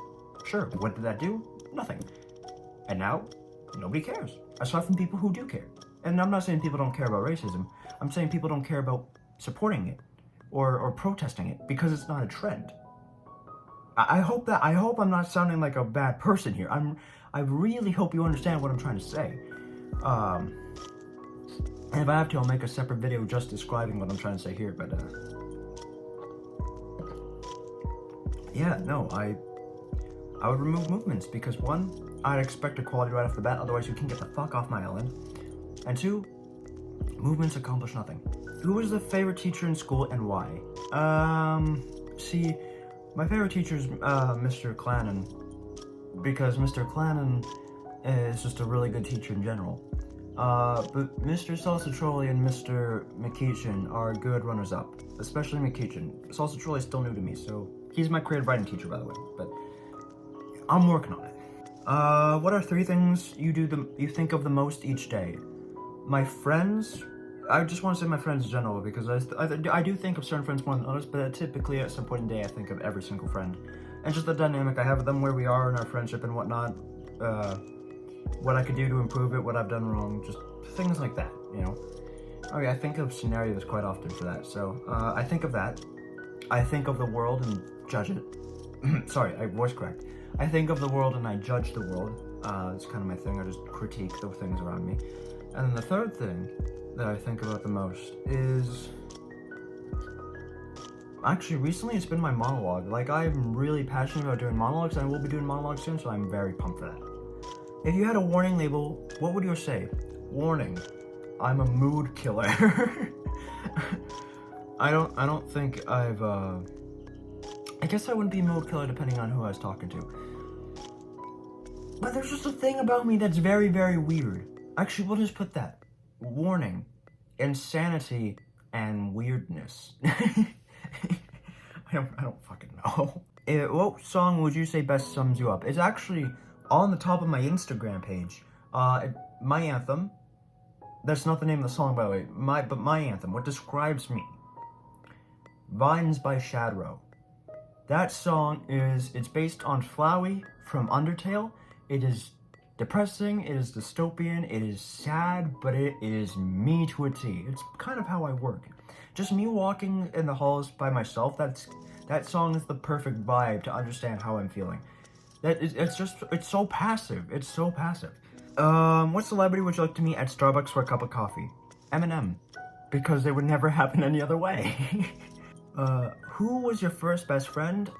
Sure. What did that do? Nothing. And now, nobody cares. Aside from people who do care. And I'm not saying people don't care about racism. I'm saying people don't care about supporting it or protesting it because it's not a trend. I hope I'm not sounding like a bad person here. I really hope you understand what I'm trying to say. And if I have to, I'll make a separate video just describing what I'm trying to say here, but, yeah, no, I would remove movements, because 1, I'd expect equality right off the bat, otherwise you can get the fuck off my island, and 2, movements accomplish nothing. Who was the favorite teacher in school, and why? See, my favorite teacher is, Mr. Clannon, because Mr. Clannon is just a really good teacher in general. But Mr. Salsatrolli and Mr. McKeechin are good runners-up, especially McKeechin. Salsatrolli is still new to me, so he's my creative writing teacher, by the way, but I'm working on it. What are 3 things you think of the most each day? My friends? I just want to say my friends in general, because I do think of certain friends more than others, but typically at some point in the day I think of every single friend. And just the dynamic I have with them, where we are in our friendship and whatnot, what I could do to improve it, what I've done wrong, just things like that, you know? Okay, I think of scenarios quite often for that. So I think of that. I think of the world and judge it. Sorry, I voice correct. I think of the world and I judge the world. It's kind of my thing. I just critique the things around me. And then the third thing that I think about the most is... Actually, recently it's been my monologue. Like, I'm really passionate about doing monologues, and I will be doing monologues soon, so I'm very pumped for that. If you had a warning label, what would yours say? Warning, I'm a mood killer. I don't think I've, I guess I wouldn't be a mood killer depending on who I was talking to. But there's just a thing about me that's very, very weird. Actually, we'll just put that. Warning, insanity, and weirdness. I don't fucking know. What song would you say best sums you up? It's actually on the top of my Instagram page. My Anthem. That's not the name of the song, by the way. My Anthem. What describes me? Vines by Shadrow. That song it's based on Flowey from Undertale. It is depressing, it is dystopian, it is sad, but it is me to a T. It's kind of how I work. Just me walking in the halls by myself, that song is the perfect vibe to understand how I'm feeling. It's so passive. It's so passive. What celebrity would you like to meet at Starbucks for a cup of coffee? Eminem. Because it would never happen any other way. Who was your first best friend?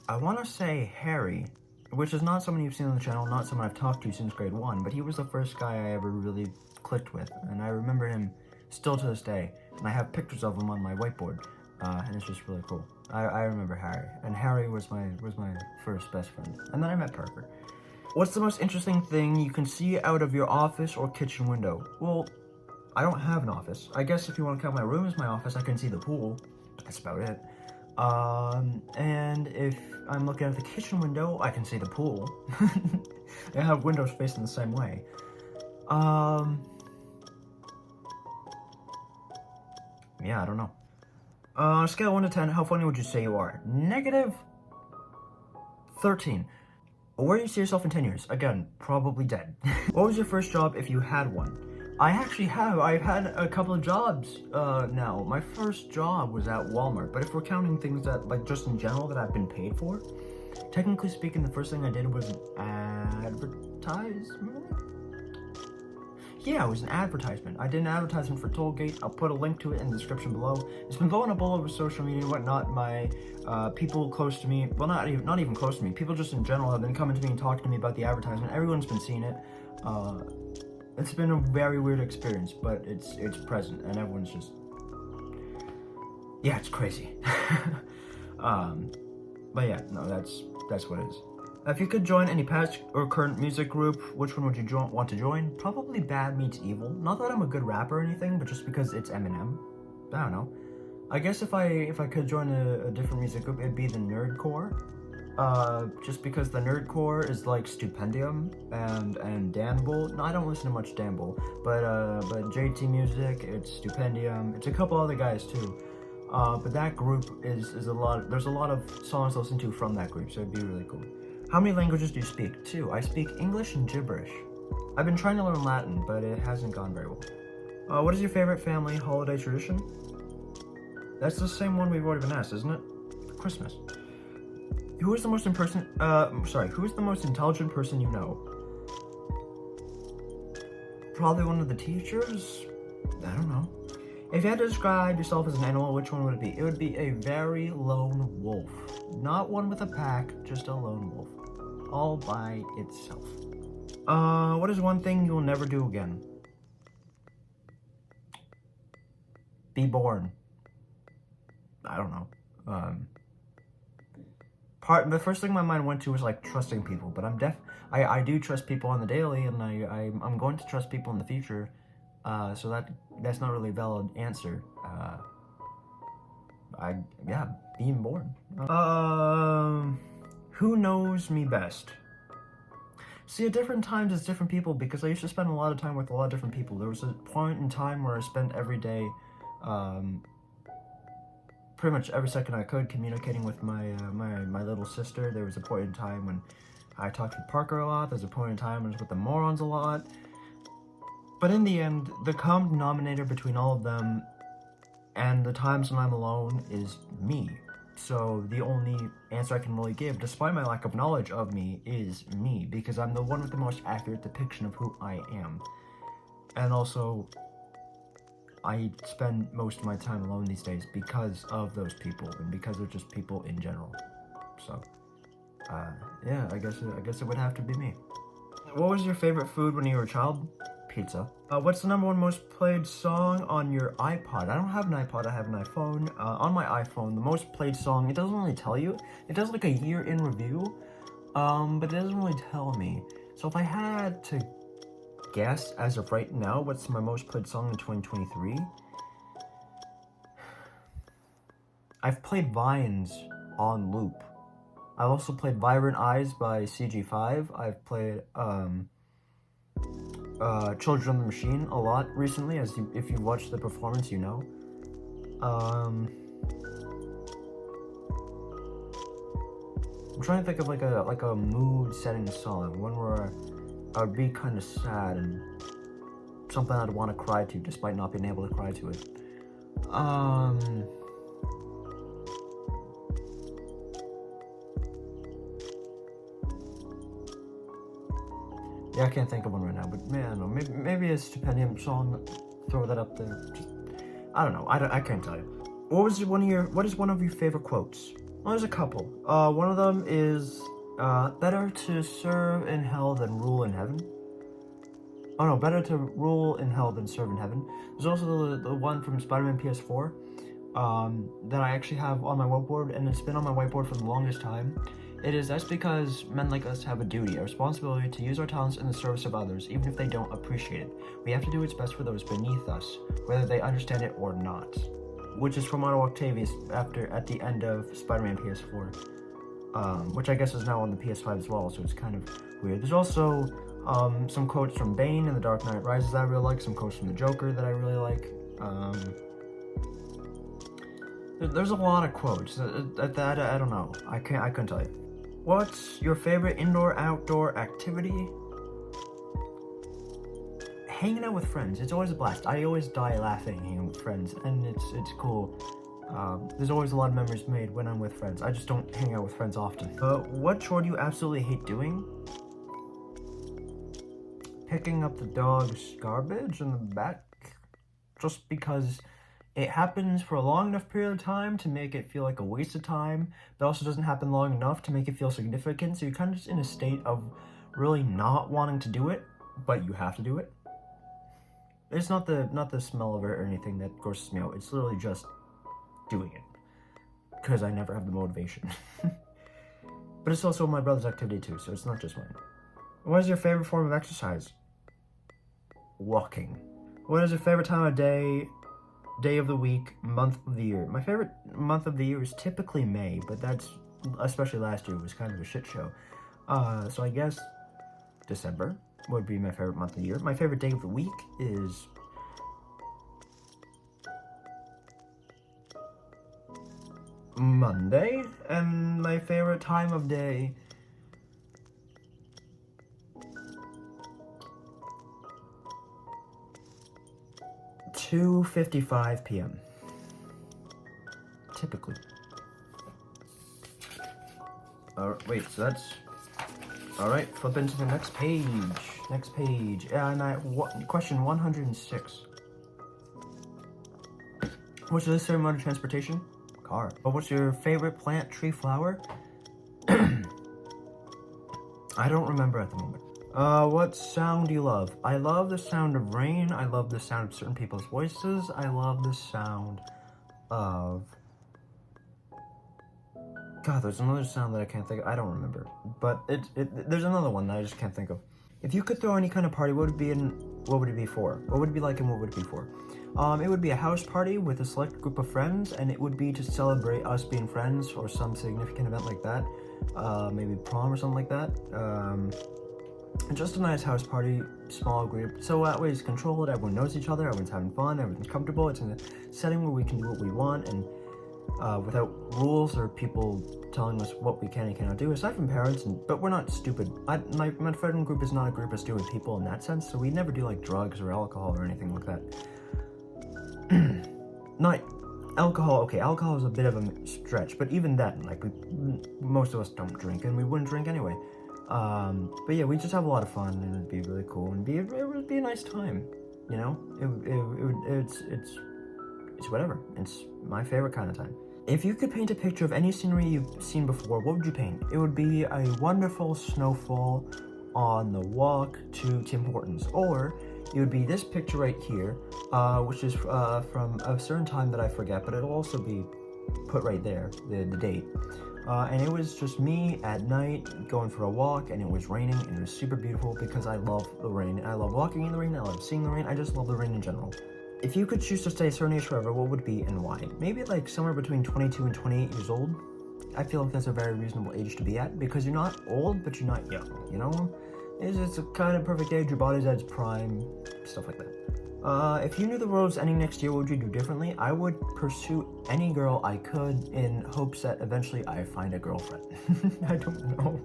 I want to say Harry, which is not someone you've seen on the channel, not someone I've talked to since grade 1, but he was the first guy I ever really clicked with, and I remember him still to this day, and I have pictures of him on my whiteboard, and it's just really cool. I remember Harry, and Harry was my first best friend, and then I met Parker. What's the most interesting thing you can see out of your office or kitchen window? Well, I don't have an office. I guess if you want to count my room as my office, I can see the pool. That's about it. And if I'm looking at the kitchen window, I can see the pool. They have windows facing the same way. Yeah, I don't know. On a scale of 1 to 10, how funny would you say you are? Negative 13. Where do you see yourself in 10 years? Again, probably dead. What was your first job if you had one? I actually have. I've had a couple of jobs now. My first job was at Walmart, but if we're counting things that, like, just in general that I've been paid for, technically speaking, the first thing I did was an advertisement? Yeah, it was an advertisement. I did an advertisement for Tollgate. I'll put a link to it in the description below. It's been blowing up all over social media and whatnot. My people close to me, well, not even close to me, people just in general have been coming to me and talking to me about the advertisement. Everyone's been seeing it. It's been a very weird experience, but it's present, and everyone's just... Yeah, it's crazy. But yeah, no, that's what it is. If you could join any past or current music group, which one would you want to join? Probably Bad Meets Evil. Not that I'm a good rapper or anything, but just because it's Eminem. I don't know. I guess if I could join a different music group, it'd be the Nerdcore. Just because the Nerdcore is like Stupendium and Dan Bull. No, I don't listen to much Dan Bull, but JT Music, it's Stupendium. It's a couple other guys too. But that group is a lot. There's a lot of songs to listen to from that group, so it'd be really cool. How many languages do you speak? 2. I speak English and gibberish. I've been trying to learn Latin, but it hasn't gone very well. What is your favorite family holiday tradition? That's the same one we've already been asked, isn't it? Christmas. Who is the most who is the most intelligent person you know? Probably one of the teachers? I don't know. If you had to describe yourself as an animal, which one would it be? It would be a very lone wolf. Not one with a pack, just a lone wolf. All by itself. What is one thing you will never do again? Be born. I don't know. The first thing my mind went to was like trusting people, but I do trust people on the daily, and I'm going to trust people in the future. So that's not really a valid answer. Being born. Who knows me best? See, at different times it's different people, because I used to spend a lot of time with a lot of different people. There was a point in time where I spent every day, pretty much every second I could, communicating with my little sister. There was a point in time when I talked with Parker a lot. There's a point in time when I was with the morons a lot. But in the end, the common denominator between all of them and the times when I'm alone is me. So the only answer I can really give, despite my lack of knowledge of me, is me, because I'm the one with the most accurate depiction of who I am. And also, I spend most of my time alone these days because of those people, and because of just people in general. So, yeah, I guess it would have to be me. What was your favorite food when you were a child? Pizza. What's the #1 most played song on your iPod? I don't have an iPod, I have an iPhone. On my iPhone, the most played song, it doesn't really tell you. It does like a year in review, but it doesn't really tell me. So if I had to guess as of right now, what's my most played song in 2023? I've played Vines on loop. I've also played Vibrant Eyes by CG5. I've played, Children of the Machine a lot recently, if you watch the performance, you know. I'm trying to think of like a mood-setting song, one where I would be kind of sad and something I'd want to cry to, despite not being able to cry to it. Yeah, I can't think of one right now, but man, I don't know, maybe a Stipendium song, throw that up there. Just, I don't know, I can't tell you. What is one of your favorite quotes? Well, there's a couple. One of them is, better to serve in hell than rule in heaven. Oh no, better to rule in hell than serve in heaven. There's also the one from Spider-Man PS4, that I actually have on my whiteboard, and it's been on my whiteboard for the longest time. It is, that's because men like us have a duty, a responsibility to use our talents in the service of others, even if they don't appreciate it. We have to do what's best for those beneath us, whether they understand it or not. Which is from Otto Octavius at the end of Spider-Man PS4, which I guess is now on the PS5 as well, so it's kind of weird. There's also some quotes from Bane in The Dark Knight Rises that I really like, some quotes from the Joker that I really like. There's a lot of quotes. That I don't know. I couldn't tell you. What's your favorite indoor-outdoor activity? Hanging out with friends. It's always a blast. I always die laughing hanging with friends, and it's cool. There's always a lot of memories made when I'm with friends. I just don't hang out with friends often. What chore do you absolutely hate doing? Picking up the dog's garbage in the back, just because it happens for a long enough period of time to make it feel like a waste of time, but also doesn't happen long enough to make it feel significant, so you're kind of just in a state of really not wanting to do it, but you have to do it. It's not the smell of it or anything that grosses me out, it's literally just doing it, because I never have the motivation. But it's also my brother's activity too, so it's not just mine. What is your favorite form of exercise? Walking. What is your favorite time of day of the week, month of the year? My favorite month of the year is typically May, but that's, especially last year, was kind of a shit show. So I guess December would be my favorite month of the year. My favorite day of the week is Monday, and my favorite time of day (2:55 p.m.) typically. Wait, so that's alright. Flip into the next page. And question 106. What's the necessary mode of transportation? Car. But what's your favorite plant, tree, flower? I don't remember at the moment. What sound do you love? I love the sound of rain. I love the sound of certain people's voices. I love the sound of... God, there's another sound that I can't think of. I don't remember. But there's another one that I just can't think of. If you could throw any kind of party, what would it be for? What would it be like and what would it be for? It would be a house party with a select group of friends, and it would be to celebrate us being friends or some significant event like that. Maybe prom or something like that. Just a nice house party, small group, so that way it's controlled, everyone knows each other, everyone's having fun, everything's comfortable, it's in a setting where we can do what we want, and without rules or people telling us what we can and cannot do, aside from parents, but we're not stupid. My friend group is not a group of stupid people in that sense, so we never do like drugs or alcohol or anything like that. Not alcohol, okay, alcohol is a bit of a stretch, but even then, like, most of us don't drink, and we wouldn't drink anyway. But yeah, we just have a lot of fun, and it'd be really cool, and it would be a nice time, you know? It's whatever. It's my favorite kind of time. If you could paint a picture of any scenery you've seen before, what would you paint? It would be a wonderful snowfall on the walk to Tim Hortons, or it would be this picture right here, which is from a certain time that I forget, but it'll also be put right there, the date. And it was just me at night going for a walk, and it was raining, and it was super beautiful because I love the rain. I love walking in the rain, I love seeing the rain, I just love the rain in general. If you could choose to stay a certain age forever, what would it be and why? Maybe like somewhere between 22 and 28 years old. I feel like that's a very reasonable age to be at, because you're not old, but you're not young, you know? It's a kind of perfect age, your body's at its prime, stuff like that. If you knew the world was ending next year, what would you do differently? I would pursue any girl I could in hopes that eventually I find a girlfriend. I don't know.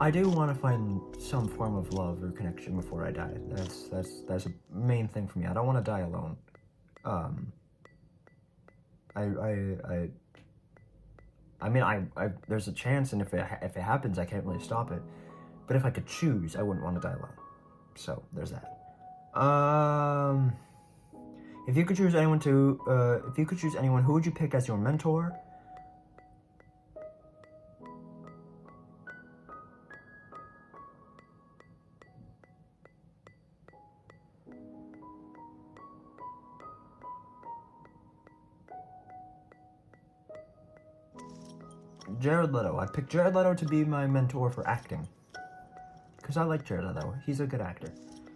I do want to find some form of love or connection before I die. That's a main thing for me. I don't want to die alone. I mean, there's a chance, and if it happens, I can't really stop it. But if I could choose, I wouldn't want to die alone. So there's that. If you could choose anyone, who would you pick as your mentor? Jared Leto. I picked Jared Leto to be my mentor for acting. Because I like Ciera, though. He's a good actor.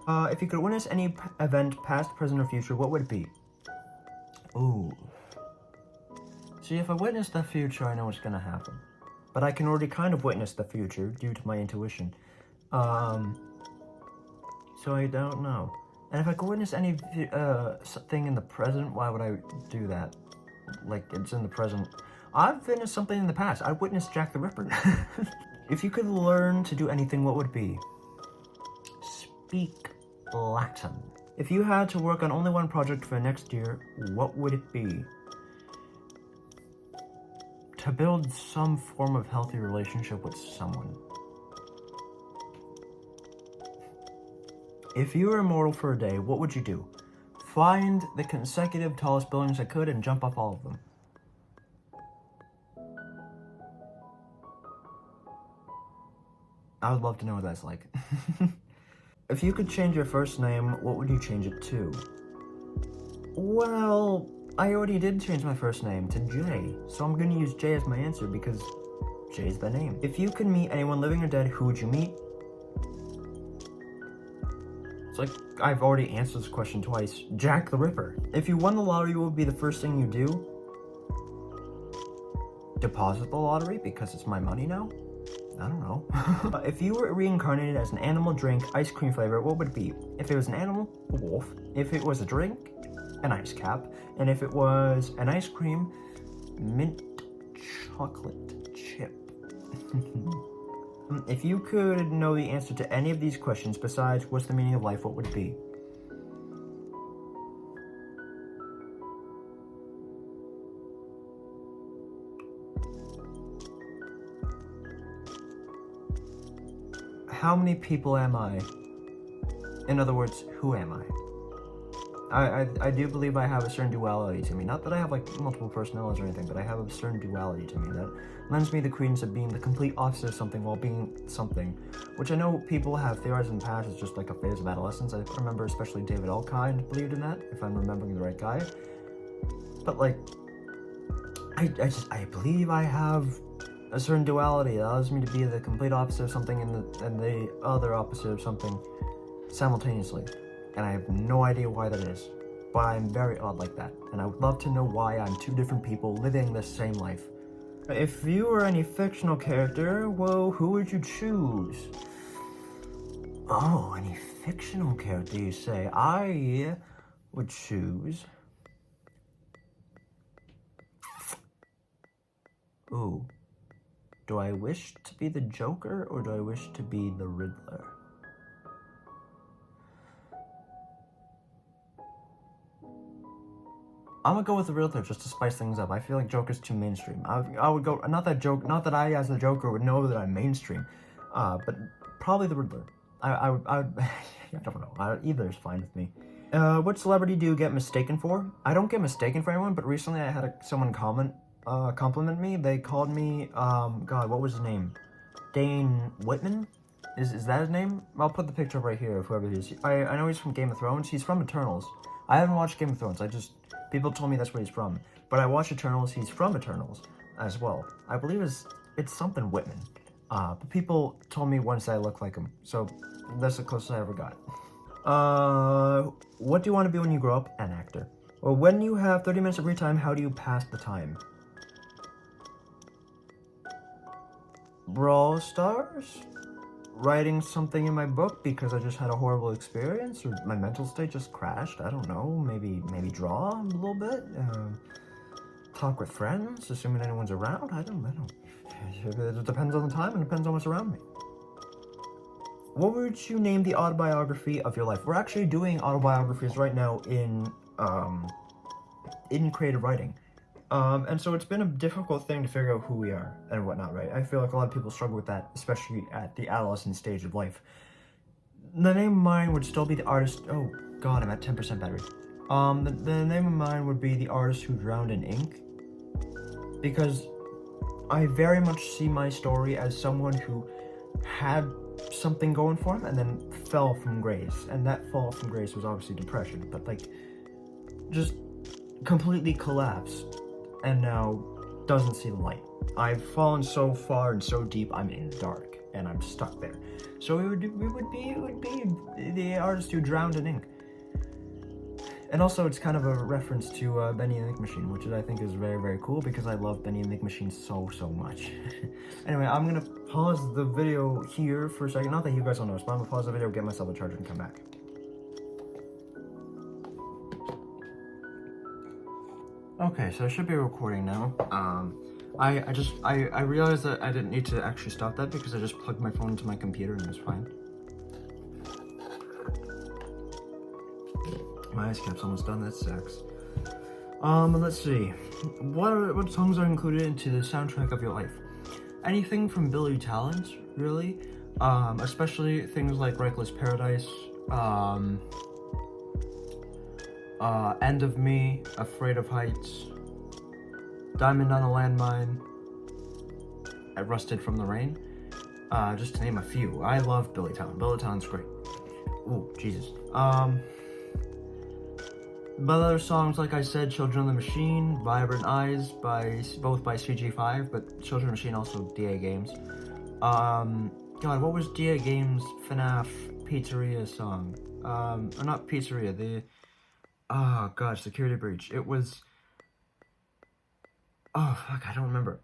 If you could witness any event, past, present, or future, what would it be? Ooh. See, if I witness the future, I know what's gonna happen. But I can already kind of witness the future due to my intuition. So I don't know. And if I could witness any thing in the present, why would I do that? Like, it's in the present. I've witnessed something in the past. I witnessed Jack the Ripper. If you could learn to do anything, what would it be? Speak Latin. If you had to work on only one project for next year, what would it be? To build some form of healthy relationship with someone. If you were immortal for a day, what would you do? Find the consecutive tallest buildings I could and jump off all of them. I would love to know what that's like. If you could change your first name, what would you change it to? Well, I already did change my first name to Jay, so I'm gonna use Jay as my answer because Jay's the name. If you could meet anyone living or dead, who would you meet? It's like, I've already answered this question twice. Jack the Ripper. If you won the lottery, what would be the first thing you do? Deposit the lottery because it's my money now? I don't know. If you were reincarnated as an animal, drink, ice cream flavor, what would it be? If it was an animal, a wolf. If it was a drink, an ice cap. And if it was an ice cream, mint chocolate chip. If you could know the answer to any of these questions besides what's the meaning of life, what would it be? How many people am I? In other words, who am I? I do believe I have a certain duality to me. Not that I have like multiple personalities or anything, but I have a certain duality to me that lends me the credence of being the complete opposite of something while being something, which I know people have theorized in the past is just like a phase of adolescence. I remember especially David Elkind believed in that, if I'm remembering the right guy. But like, I believe I have a certain duality that allows me to be the complete opposite of something and the other opposite of something simultaneously. And I have no idea why that is, but I'm very odd like that, and I would love to know why I'm two different people living the same life. If you were any fictional character, well, who would you choose? Oh, any fictional character, you say? I would choose... Ooh. Do I wish to be the Joker or do I wish to be the Riddler? I'm gonna go with the Riddler just to spice things up. I feel like Joker's too mainstream. I would go, not that I as the Joker would know that I'm mainstream, but probably the Riddler. I would, I don't know. Either is fine with me. What celebrity do you get mistaken for? I don't get mistaken for anyone, but recently I had someone compliment me. They called me, God, what was his name? Dane Whitman? Is that his name? I'll put the picture up right here of whoever he is. I know he's from Game of Thrones. He's from Eternals. I haven't watched Game of Thrones. People told me that's where he's from. But I watched Eternals. He's from Eternals as well. I believe it's something Whitman. But people told me once I look like him. So that's the closest I ever got. What do you want to be when you grow up? An actor. Well, when you have 30 minutes of free time, how do you pass the time? Brawl Stars? Writing something in my book because I just had a horrible experience, or my mental state just crashed. I don't know. Maybe draw a little bit. Talk with friends, assuming anyone's around. I don't know. It depends on the time and depends on what's around me. What would you name the autobiography of your life? We're actually doing autobiographies right now in creative writing. And so it's been a difficult thing to figure out who we are and whatnot, right? I feel like a lot of people struggle with that, especially at the adolescent stage of life. The name of mine would still be the artist. Oh God, I'm at 10% battery. The name of mine would be the artist who drowned in ink, because I very much see my story as someone who had something going for him and then fell from grace, and that fall from grace was obviously depression, but like just completely collapsed and now doesn't see the light. I've fallen so far and so deep, I'm in the dark and I'm stuck there. So it would be the artist who drowned in ink. And also, it's kind of a reference to Benny and the Ink Machine, which I think is very, very cool because I love Benny and the Ink Machine so much. Anyway, I'm gonna pause the video here for a second. Not that you guys don't know, but I'm gonna pause the video, get myself a charger, and come back. Okay, so I should be recording now. I realized that I didn't need to actually stop that because I just plugged my phone into my computer and it was fine. My ice cap's almost done, that sucks. Let's see. What songs are included into the soundtrack of your life? Anything from Billy Talent, really. Especially things like Reckless Paradise, End of Me, Afraid of Heights, Diamond on a Landmine, Rusted from the Rain. Just to name a few. I love Billy Talent. Billy Talent's great. Ooh, Jesus. But other songs, like I said, Children of the Machine, Vibrant Eyes, both by CG5, but Children of the Machine also DA Games. God, what was DA Games' FNAF Pizzeria song? Or not Pizzeria, oh god, Security Breach. It was, oh fuck, I don't remember.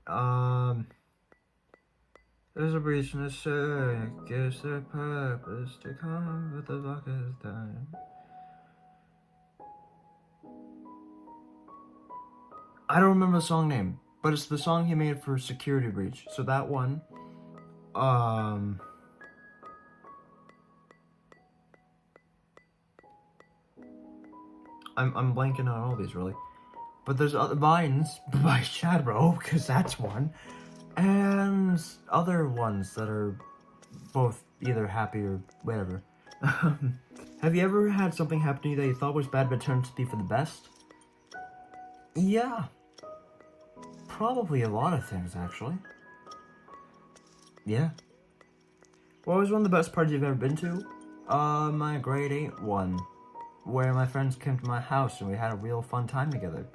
There's a breach in the circuit, gives their purpose to come, but the clock is done. I don't remember the song name, but it's the song he made for Security Breach. So that one, I'm blanking on all these really, but there's other Vines by Shadbro, because that's one, and other ones that are both either happy or whatever. Have you ever had something happen to you that you thought was bad but turned to be for the best? Yeah. Probably a lot of things, actually. Yeah. What was one of the best parties you've ever been to? My grade 8 one, where my friends came to my house and we had a real fun time together.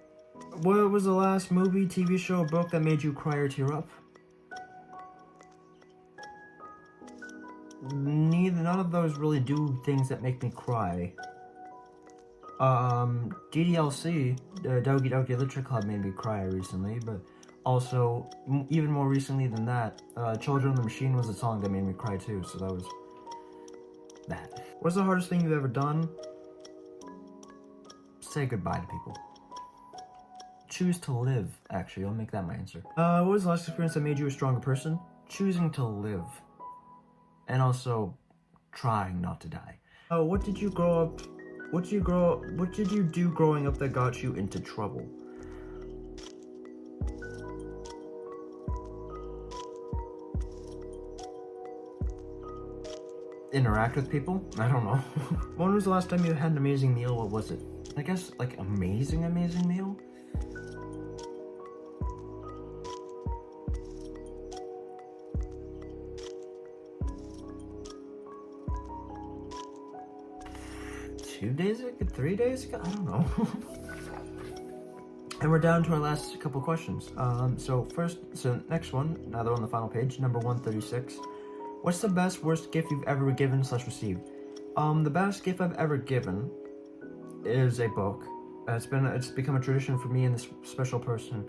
What was the last movie, TV show, or book that made you cry or tear up? None of those really do things that make me cry. DDLC, Dogi Dogi Literature Club, made me cry recently, but also, even more recently than that, Children of the Machine was a song that made me cry too, so that was that. What's the hardest thing you've ever done? Say goodbye to people. choose to live, actually. I'll make that my answer. What was the last experience that made you a stronger person? Choosing to live. And also, trying not to die. What did you do growing up that got you into trouble? Interact with people? I don't know. When was the last time you had an amazing meal? What was it? I guess, like, amazing meal? Two days ago? 3 days ago? I don't know. And we're down to our last couple questions. Next one, now they're on the final page, number 136. What's the best, worst gift you've ever given / received? The best gift I've ever given is a book. It's become a tradition for me and this special person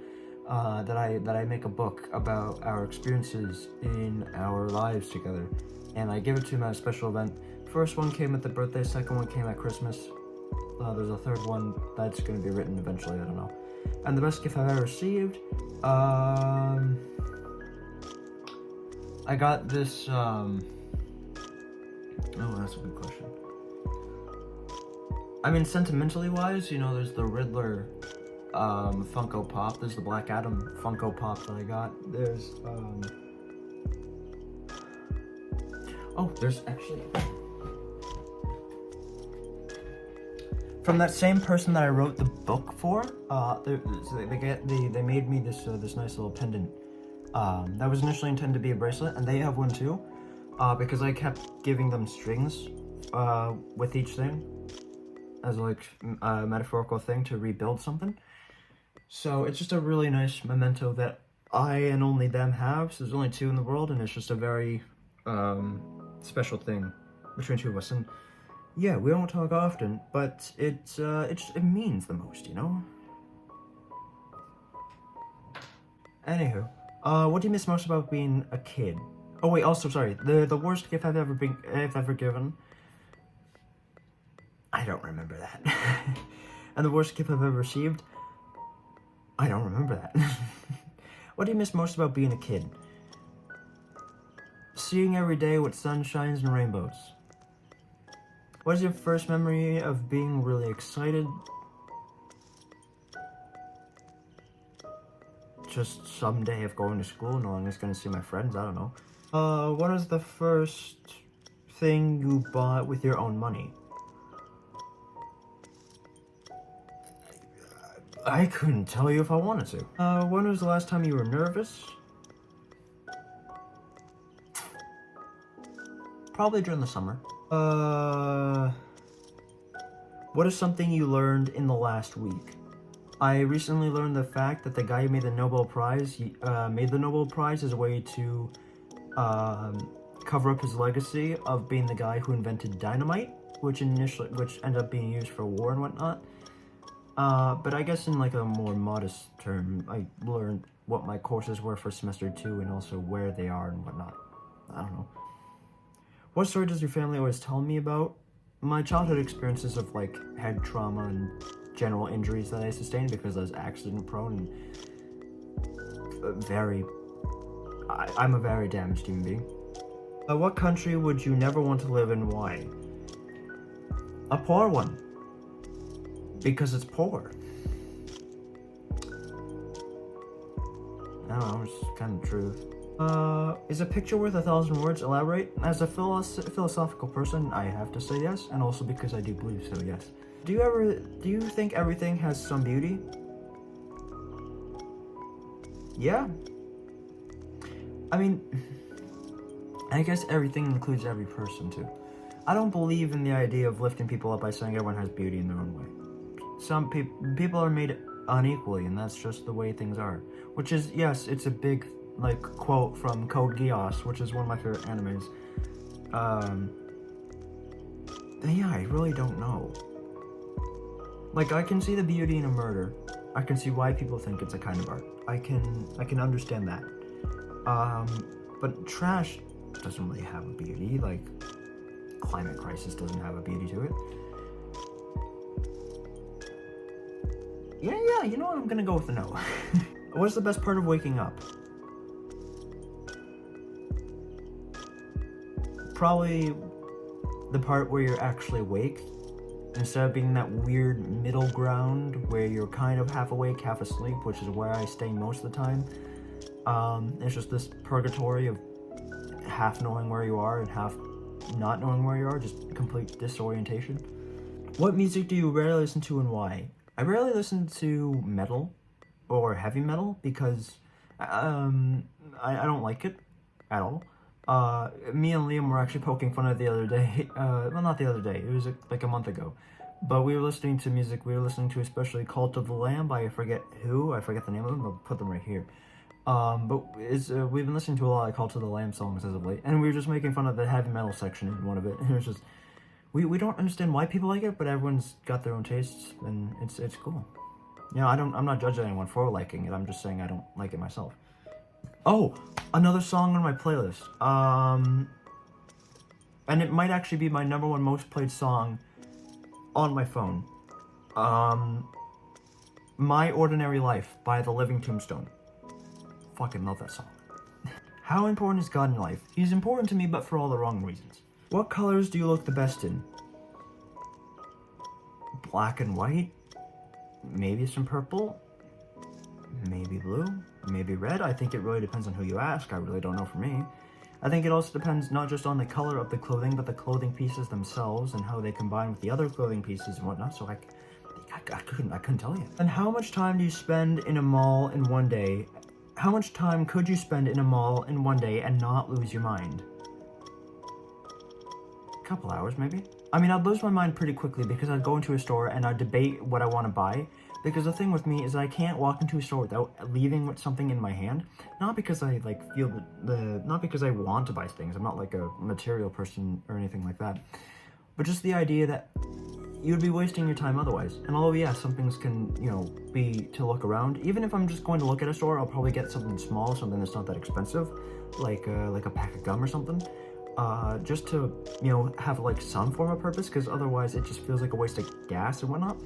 that I make a book about our experiences in our lives together, and I give it to him at a special event. First one came at the birthday, second one came at Christmas. There's a third one that's going to be written eventually, I don't know. And the best gift I've ever received, I got this, oh, that's a good question. I mean, sentimentally wise, you know, there's the Riddler, Funko Pop, there's the Black Adam Funko Pop that I got, there's, there's actually, from that same person that I wrote the book for, they made me this nice little pendant. That was initially intended to be a bracelet, and they have one too, because I kept giving them strings with each thing as like a metaphorical thing to rebuild something. So it's just a really nice memento that I and only them have. So there's only two in the world, and it's just a very special thing between two of us. And yeah, we don't talk often, but it means the most, you know? Anywho, what do you miss most about being a kid? Oh wait, also, sorry, the worst gift I've ever given, I don't remember that. And the worst gift I've ever received, I don't remember that. What do you miss most about being a kid? Seeing every day with sunshines and rainbows. What is your first memory of being really excited? Just some day of going to school, knowing I was going to see my friends, I don't know. What is the first thing you bought with your own money? I couldn't tell you if I wanted to. When was the last time you were nervous? Probably during the summer. What is something you learned in the last week? I recently learned the fact that the guy who made the Nobel Prize, made the Nobel Prize as a way to cover up his legacy of being the guy who invented dynamite, which ended up being used for war and whatnot. But I guess in like a more modest term, I learned what my courses were for semester 2 and also where they are and whatnot. I don't know. What story does your family always tell me about? My childhood experiences of like head trauma and general injuries that I sustained because I was accident prone and I'm a very damaged human being. What country would you never want to live in? Why? A poor one. Because it's poor. I don't know, it's kind of truth. Is a picture worth 1,000 words? Elaborate. As a philosophical person, I have to say yes, and also because I do believe so, yes. Do you think everything has some beauty? Yeah. I mean, I guess everything includes every person too. I don't believe in the idea of lifting people up by saying everyone has beauty in their own way. Some people are made unequally, and that's just the way things are. Which is, yes, it's a big, like, quote from Code Geass, which is one of my favorite animes. Yeah, I really don't know. Like, I can see the beauty in a murder. I can see why people think it's a kind of art. I can understand that. But trash doesn't really have a beauty. Like, climate crisis doesn't have a beauty to it. Yeah, you know what? I'm gonna go with a no. What's the best part of waking up? Probably the part where you're actually awake, instead of being that weird middle ground where you're kind of half awake, half asleep, which is where I stay most of the time. It's just this purgatory of half knowing where you are and half not knowing where you are, just complete disorientation. What music do you rarely listen to and why? I rarely listen to metal or heavy metal because I don't like it at all. Me and Liam were actually poking fun at it the other day. Well, not the other day. It was like a month ago. But we were listening to music. We were listening to especially Cult of the Lamb by I forget the name of them. I'll put them right here. But we've been listening to a lot of Cult of the Lamb songs as of late, and we were just making fun of the heavy metal section in one of it. And it was just, we don't understand why people like it, but everyone's got their own tastes, and it's cool. You know, I'm not judging anyone for liking it. I'm just saying I don't like it myself. Oh, another song on my playlist. And it might actually be my #1 most played song on my phone. My Ordinary Life by The Living Tombstone. Fucking love that song. How important is God in life? He's important to me, but for all the wrong reasons. What colors do you look the best in? Black and white? Maybe some purple? Maybe blue? Maybe red? I think it really depends on who you ask. I really don't know for me. I think it also depends not just on the color of the clothing, but the clothing pieces themselves and how they combine with the other clothing pieces and whatnot. So I couldn't tell you. And how much time do you spend in a mall in one day? How much time could you spend in a mall in one day and not lose your mind? A couple hours, maybe? I mean, I'd lose my mind pretty quickly because I'd go into a store and I'd debate what I want to buy. Because the thing with me is I can't walk into a store without leaving with something in my hand. Not because I feel not because I want to buy things. I'm not like a material person or anything like that. But just the idea that you'd be wasting your time otherwise. And although, yeah, some things can, be to look around. Even if I'm just going to look at a store, I'll probably get something small, something that's not that expensive, like a pack of gum or something. Just to, have some form of purpose, because otherwise it just feels like a waste of gas and whatnot.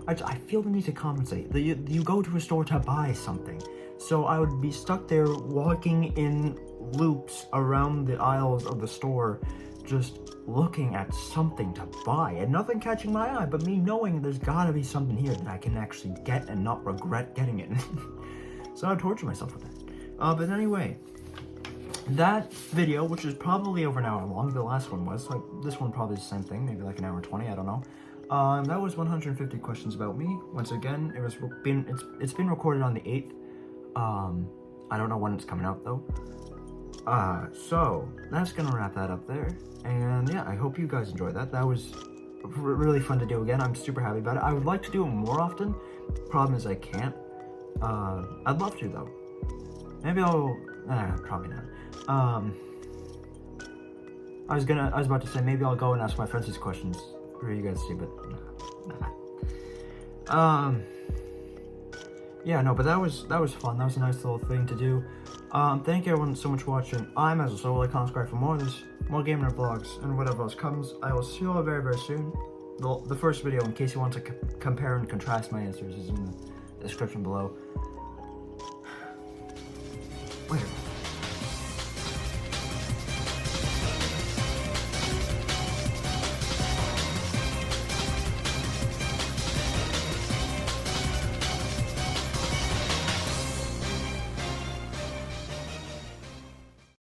I feel the need to compensate. You go to a store to buy something. So I would be stuck there walking in loops around the aisles of the store, just looking at something to buy and nothing catching my eye, but me knowing there's gotta be something here that I can actually get and not regret getting it. So I'd torture myself with that. But anyway, that video, which is probably over an hour long, the last one was, this one probably is the same thing, maybe like an hour 20, I don't know. That was 150 questions about me. Once again, it's been recorded on the 8th. I don't know when it's coming out though. So that's gonna wrap that up there. And yeah, I hope you guys enjoyed that. That was really fun to do again. I'm super happy about it. I would like to do it more often. Problem is I can't. I'd love to though. Maybe I'll, probably not. I was about to say maybe I'll go and ask my friends these questions for you guys to see, but nah. Yeah, no, but that was fun. That was a nice little thing to do. Thank you everyone so much for watching. I'm as a solo icon subscribe for more of this, more gamer vlogs, and whatever else comes. I will see you all very, very soon. The first video, in case you want to compare and contrast my answers, is in the description below. Wait.